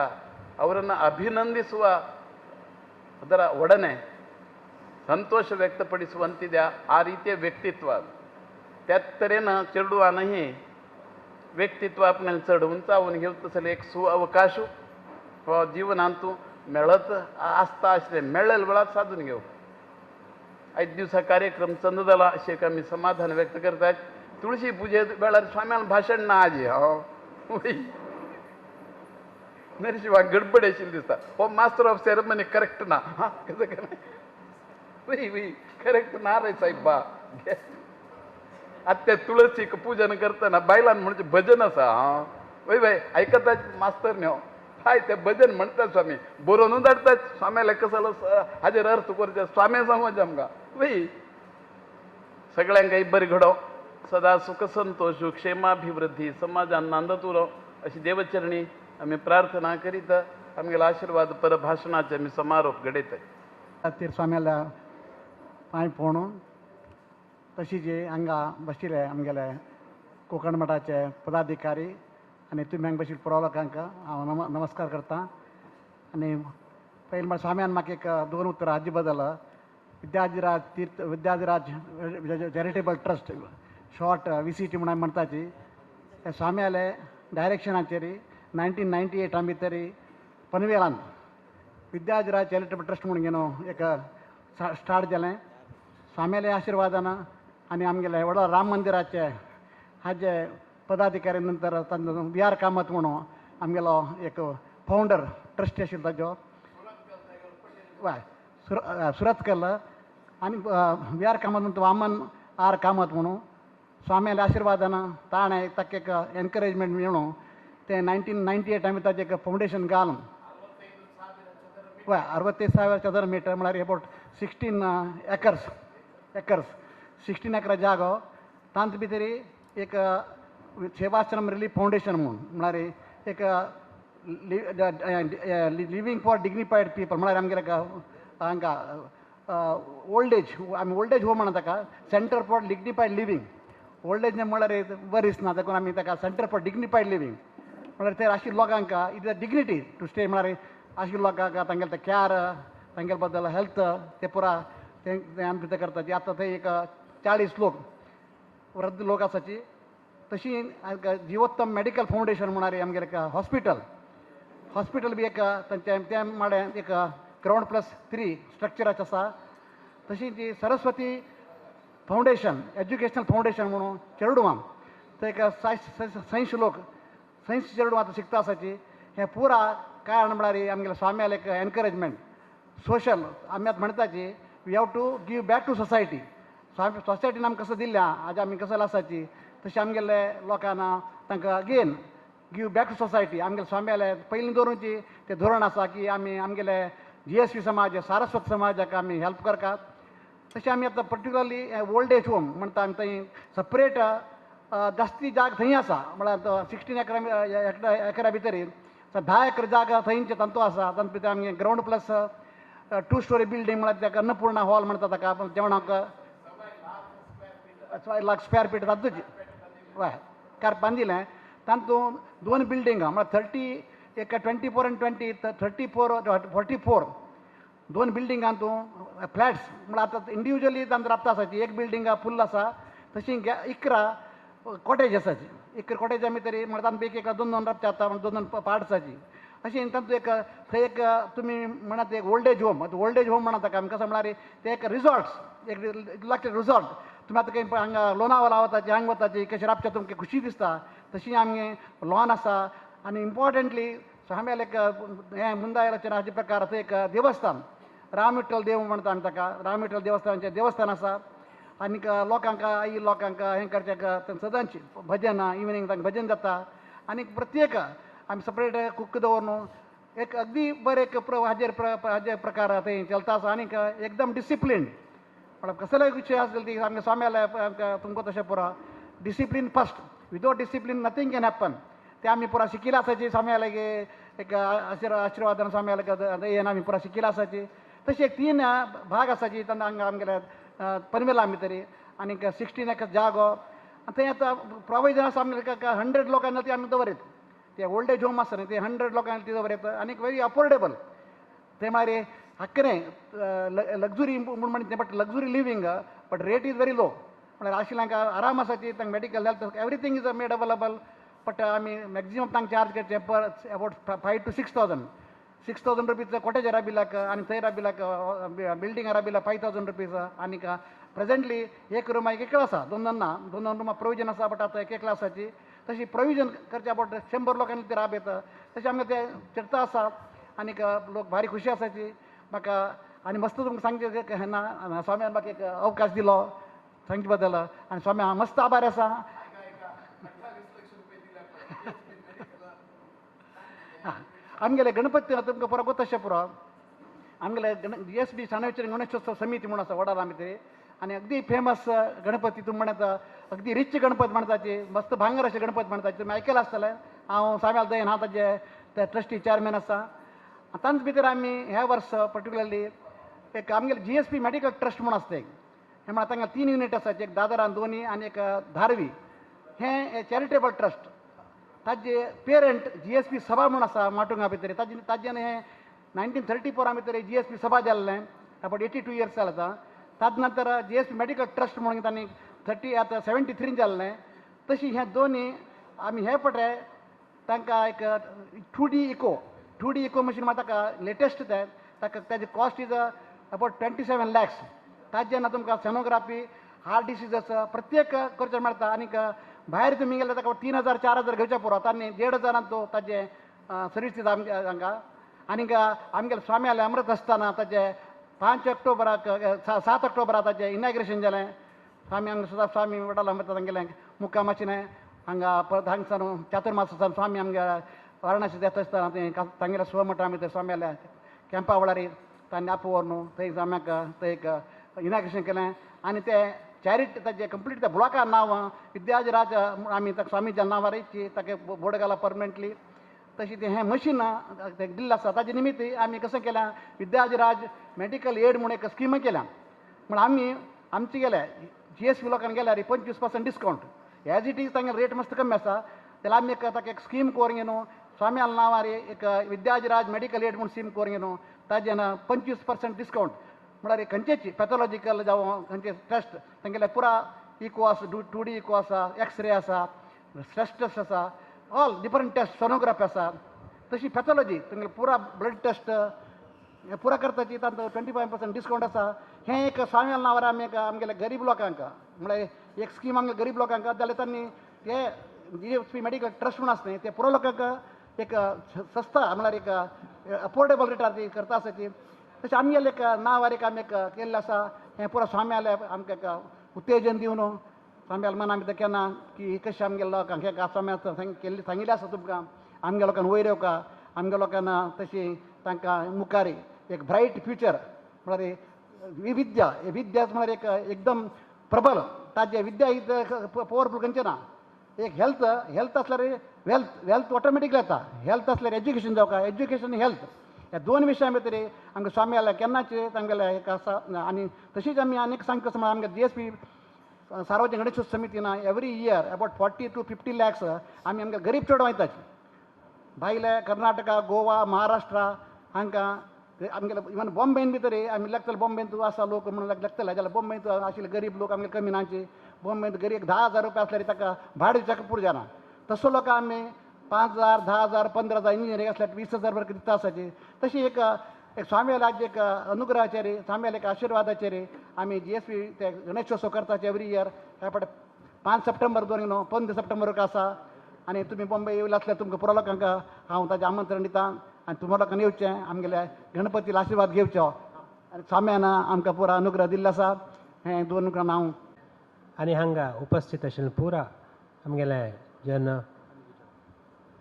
ಅವರನ್ನು ಅಭಿನಂದಿಸುವ ಅದರ ಒಡನೆ ಸಂತೋಷ ವ್ಯಕ್ತಪಡಿಸುವಂತಿದೆ ಆ ರೀತಿಯ ವ್ಯಕ್ತಿತ್ವ त्याच तरेन चेडवानही व्यक्तित्व आपल्याला चढ उंचावून घेऊ तसं एक सुअवकाश जीवनांतू मेळत आसता आसले मेळ्ळेल्या वेळार साधून घेऊ 5 दिवसा कार्यक्रम चंद जाला अशें आमी समाधान व्यक्त करतात तुळशी पुजे वेळार स्वाम्यान भाशण ना आजी नरशिवाक गडबड आशिल्ली दिसता हो मास्टर ऑफ सेरेमनी करेक्ट ना कसं काय वय करेक्ट ना रे साहेब बा आता तुळशीक पूजन करतना बायलान म्हणजे भजन आसा वय वय आयकता मास्तर न्हय हाय ते भजन म्हणतात स्वामी बरोवन धाडतात स्वाम्याला कसलो हाजेर अर्थ करचे स्वामी समज आमकां वय सगळ्यांक बरी घडो सदा सुख संतोष क्षेमाभिवृद्धी समाजान नांदत उरो अशी देवचरणी आमी प्रार्थना करीत आमगेलो आशीर्वाद पर भाशणाचे आमी समारोप घडयतात खातीर स्वाम्याला पांय पडून तशीच हांगा बशिल्ले आमगेले कोकण मठाचे पदाधिकारी आनी तुमी हांगा बशिल्ले पुरो लोकांक हांव नमस्कार करता आनी पयलीं म्हळ्यार स्वाम्यान म्हाका एक 2 उतरां हाजे बद्दल Vidyadhiraj charitable trust short VCT म्हणून म्हणटाची हे स्वाम्याले डायरेक्शनाचेर 1998 भितर पनवेलान विद्याधिराज चॅरिटेबल ट्रस्ट म्हणून घेवन एक स्टार्ट जालें स्वाम्याले आशिर्वादान आनी आमगेले व्हडलो राम मंदिराचे हाजे पदाधिकारी नंतर VR कामत म्हणून आमगेलो एक फावंडर ट्रस्टी आशिल्लो ताजो वाय सुरतकल आनी VR कामत म्हणटा वामन R कामत म्हणून स्वाम्याले आशिर्वादान ताणें ताका एक एनकरेजमेंट मेळून ते 1998 आमी ताजें एक फावंडेशन घालून पळय 65,000 चदर मिटर म्हळ्यार अबावट 16 एकर्स 16 एकरा जागो तांत भितर एक सेवाश्रम रिलीफ फावंडेशन म्हणून म्हळ्यार एक लिवींग फॉर डिग्निफायड पीपल म्हळ्यार आमगेले हांकां ओल्ड एज आमी ओल्ड एज होम म्हणा ताका centre for dignified living old age म्हळ्यार बरीच ना देखून आमी ताका सेंटर फॉर डिग्निफायड लिवींग म्हळ्यार ते आशिल्ल्या लोकांक it is a dignity to stay म्हळ्यार आशिल्ल्या लोकांक तांगेले ते कॅर तांगेले बद्दल हेल्थ ते पुरा ते आमी भितर करता ती आतां थंय एक 40 लोक वृद्ध लोक आसाची तशी जिवोत्तम मेडिकल फावंडेशन म्हणारे आमगेले एक हॉस्पिटल बी एक त्या माड्यान एक ग्राउंड +3 स्ट्रक्चराचें आसा तशी जी सरस्वती फावंडेशन एज्युकेशनल फावंडेशन म्हणून चेडूवां थंय एक 60 लोक सायन्स चेडूं आतां शिकता आसाची हें पुरा कारण म्हळ्यार आमगेले स्वाम्याल एक एनकरेजमेंट सोशल आमी आतां म्हणटाची we have to give back to society सोसायटीन आमकां कसो दिल्या आज आमी कसो आसाची तशें आमगेले लोकांना तांकां again give back to society आमगेले स्वाम्याले पयलीं धरूनची तें धोरण आसा की आमी आमगेले GSP समाज सारस्वत समाजाक आमी हेल्प करतात तशें आमी आतां पर्टिक्युलरली ओल्ड एज होम म्हणटा आमी थंय सपरेट जास्ती जाग थंय आसा म्हळ्यार 16 एकरा भितर 10 एकर जागा थंयचे तांचो आसा तांचे भितर आमी ग्राउंड +2 स्टोरी बिल्डींग म्हळ्यार ताका अन्नपूर्णा हॉल म्हणटा ताका जेवणाक 5 लाख स्क्वेअर फीट तातूंच हय कार बांदिलें तातूंत 2 बिल्डिंगां म्हळ्यार 30 एक 24 and 20 44 2 बिल्डिंगांतूं फ्लॅट्स म्हळ्यार आतां इंडिविज्युअली तांकां राबता आसाची एक बिल्डिंगा फुल्ल आसा तशी 11 कॉटेज आसाची 11 कॉटेजा भितर म्हळ्यार तांकां पैकी 2 राबता आतां 2 पार्ट्साची अशें तातूंत एक थंय एक तुमी म्हणत एक ओल्ड एज होम म्हणा ताका आमी कसो म्हळ्यार ते एक रिसॉर्ट्स एक लागचे रिसॉर्ट तुमी आतां खंय हांगा लोनावाला वताची हांगा वताची कशें राबचें तुमकां खुशी दिसता तशी आमगे लॉन आसा आनी इम्पॉर्टंटली स्वाम्याल एक हें मुंदाय रचनाचे प्रकार थंय एक देवस्थान राम विठ्ठल देव म्हणटा आमी ताका राम विठ्ठल देवस्थानाचें देवस्थान आसा आनीक लोकांक आई लोकांक हें करचें सदांच भजन इवनिंग तांकां भजन जाता आनीक प्रत्येक आमी सपरेट कुक दवरून एक अगदी बरें एक हाजेर प्रकार थंय चलता आसा आनीक एकदम डिसिप्लीन म्हळ्यार कसलोय विशय आसलो ती आमगे स्वाम्याल तुमकां तशें पुरो discipline first without discipline nothing can happen ते आमी पुरा शिकिल्ले आसाची स्वाम्याल एक आशिर्वादान स्वाम्याल येन आमी पुरा शिकिल्ले आसाची तशी एक 3 भाग आसाची तांकां हांगा आमगेले पनवेला भितर आनीक 16 एकर जागो थंय आतां प्रोविजन आसा आमगे 100 लोकांना ती आमी दवरत ते ओल्ड एज होम आसा न्ही ते 100 लोकांना ती दवरत आनीक व्हेरी अफोर्डेबल ते मागीर हक्करें लग्जुरी म्हणून ते but luxury living but rate is very low म्हळ्यार आशिल्ल्यांक आराम आसाची तांकां medical health everything is made available but आमी मॅक्झिमम तांकां चार्ज करचे पर अबावट 5,000 to 6,000 रुपीज कॉटेज राबिलाक आनी थंय राबिलाक बिल्डिंगा राबिलाक 5,000 रुपीज आनीक प्रेझेंटली एक रुमाक एकलो आसा 2 ना 2 रुमां प्रोविजन आसा बट आतां एकलो आसाची तशी प्रोविजन करचे अबावट 100 लोकांनी ते राबयत तशें आमगे ते चर्चा आसा आनीक लोक भारी खुशी आसाची म्हाका आनी मस्त तुमकां सांगचे हेन्ना स्वाम्यान म्हाका एक अवकाश दिलो सांगचे बद्दल आनी स्वामी हांव मस्त आभार आसा आमगेले गणपती तुमकां पुरो गोत तशें पुरो आमगेले GSB साणेचेर गणेशोत्सव समिती म्हणून आसा वडाला भितर आनी अगदी फेमस गणपती तुमी म्हणत अगदी रिच गणपती म्हणटाची मस्त भांगर अशें गणपती म्हणटाचे तुमी आयकलां आसतलें हांव स्वाम्याल दयन हांव ताजे ते ट्रस्टी चेअरमॅन आसा तांच भितर आमी ह्या वर्स पर्टिक्युलरली एक आमगेले GSP मेडिकल ट्रस्ट म्हणून आसता हे म्हळ्यार तांकां 3 युनिट आसा एक दादरान 2 आनी एक धारवी हें चॅरिटेबल ट्रस्ट ताजे पेरंट GSP सभा म्हणून आसा माटुंगा भितर ताजेन हें 1934 भितर GSP सभा जाल्लें अबावट 82 इयर्स जालें ताज नंतर GSP मेडिकल ट्रस्ट म्हणून तांणी 73 जाल्लें तशी हे दोनी आमी हे पटे तांकां एक 2D इको मशीन म्हाका ताका लेटेस्ट तें ताका तेजे cost is about 27 lakhs Tajen तुमकां सोनोग्राफी हार्ट डिसीजस प्रत्येक करचें मेळटा आनीक भायर तुमी गेले ताका 3,000-4,000 घेवचे पुरो तांणी 1,500 तो ताजे सर्वीस दिता हांगा आनीक आमगेले स्वाम्याल अमृत आसतना ताजे 5 ऑक्टोबराक 7 ऑक्टोबराक ताजें इनॉग्रेशन जालें स्वामी हांगा सुद्दां स्वामी वडाला म्हणटा तांगेलें मुक्काम आशिल्लें हांगा परत हांगसान चातुर्मासान स्वामी आमगे वाराणसी देत आसतना तांगेल्या स्वमठ आमी थंय स्वाम्याल्या कॅम्पा वेळार तांणी आपू व्हरून थंय स्वाम्याक थंय एक इनॉग्रेशन केलें आनी ते चॅरिटी ताजे कंप्लीट त्या ब्लॉकार नांव विद्याजराज आमी ताका स्वामीच्या नांवार इची ताका बोर्ड घाला परमनंटली तशी ते हें मशीन दिल्लें आसा ताजे निमित्त आमी कशें केलां विद्याजराज मेडिकल एड म्हणून एक स्कीम केल्या म्हण आमी आमचे गेले GSP लोकांनी गेल्यार 25% डिस्कावंट एज इट इज तांगे रेट मस्त कमी आसा जाल्यार आमी ताका एक स्कीम करूंक न्हू स्वाम्या नांवार एक विद्याजराज मेडिकल एड म्हणून स्कीम करूंक न्हू ताजें 25% डिस्कावंट म्हळ्यार खंयचेच पॅथॉलॉजिकल जावं खंयचे टेस्ट तांगेले पुरा इको आसा 2D इको आसा एक्सरे आसा स्ट्रेस टेस्ट आसा ऑल डिफरंट टेस्ट सोनोग्राफी आसा तशी पॅथॉलॉजी तांगेले पुरा ब्लड टेस्ट पुरा करताची तांकां 25% डिस्कावंट आसा हें एक स्वाम्या नांवार आमी आमगेल्या गरीब लोकांक म्हळ्यार एक स्कीम आमगे गरीब लोकांक जाल्यार तांणी ते GSP मेडिकल ट्रस्ट म्हणून आसा न्ही ते पुरो लोकांक एक सस्ता म्हळ्यार एक अफोर्डेबल रेटार ती करता आसा ती तशें आमगेले एक नांवार एक आमी केल्लें आसा हें पुरो स्वाम्याले आमकां एक उत्तेजन दिवन स्वाम्याल मन आमी केन्ना की कशें आमगे लोकांक हे स्वाम्या केल्ली सांगिल्लें आसा तुमकां आमगे लोकांक वयर येवका आमगे लोकांना तशी तांकां मुखारी एक ब्रायट फ्युचर म्हळ्यार विद्या विद्या म्हळ्यार एक एकदम प्रबल ताजे विद्या ही पॉवरफूल खंयचें ना एक हेल्थ आसल्यार वेल्थ ऑटोमॅटिकली येता हेल्थ आसल्यार एज्युकेशन जावका एज्युकेशन हेल्थ ह्या दोन विशयां भितर आमकां स्वामी आल्या केन्नाचे तांगेले एक आसा आनी तशीच आमी आनीक सांगता कसो आमगे GSP सार्वजनीक गणेशोत्सव समितीन every year about 40 to 50 lakhs आमी आमगे गरीब चेडवां वयताची भायले कर्नाटका गोवा महाराष्ट्रा हांकां आमगेले इवन बॉम्बेन भितर आमी लागतले बॉम्बेन तूं आसा लोक म्हणून लागतले जाल्यार बॉम्बेन तूं आशिल्ले गरीब लोक आमगे कमी नाचे बॉम्बेन गरीब 10,000 रुपया आसल्यार ताका भाडें दिवपाक पुरो जाना तसो लोक आमी 5,000 10,000 15,000 इंजिनियरींग आसल्यार 20,000 रुपया दिता आसाची तशी एक स्वामी राज्य एक अनुग्रहाचेर स्वामी एक आशिर्वादाचेर आमी GSP ते गणेशोत्सव करताचे एवरी इयर ह्या फावटी 5 सप्टेंबर दोन न्हू 15 सप्टेंबराक आसा आनी तुमी बॉम्बे येयले आसल्यार तुमकां पुरो लोकांक हांव ताचें आमंत्रण दिता आनी तुमकां लोकांनी येवचें आमगेल्या गणपतीला आशिर्वाद घेवचो आनी स्वाम्यान आमकां पुरो अनुग्रह दिल्लो आसा हें दोन हांव आनी हांगा उपस्थित आशिल्ले पुरा आमगेले जन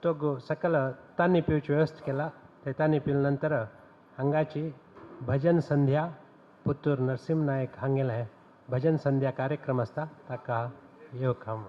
तो सकल तान्नी पिवची व्यवस्था केला ते तान्नी पिले नंतर हांगाची भजन संध्या पुत्तूर नरसिंह नायक हांगेले भजन संध्या कार्यक्रम आसता ताका येवक हांव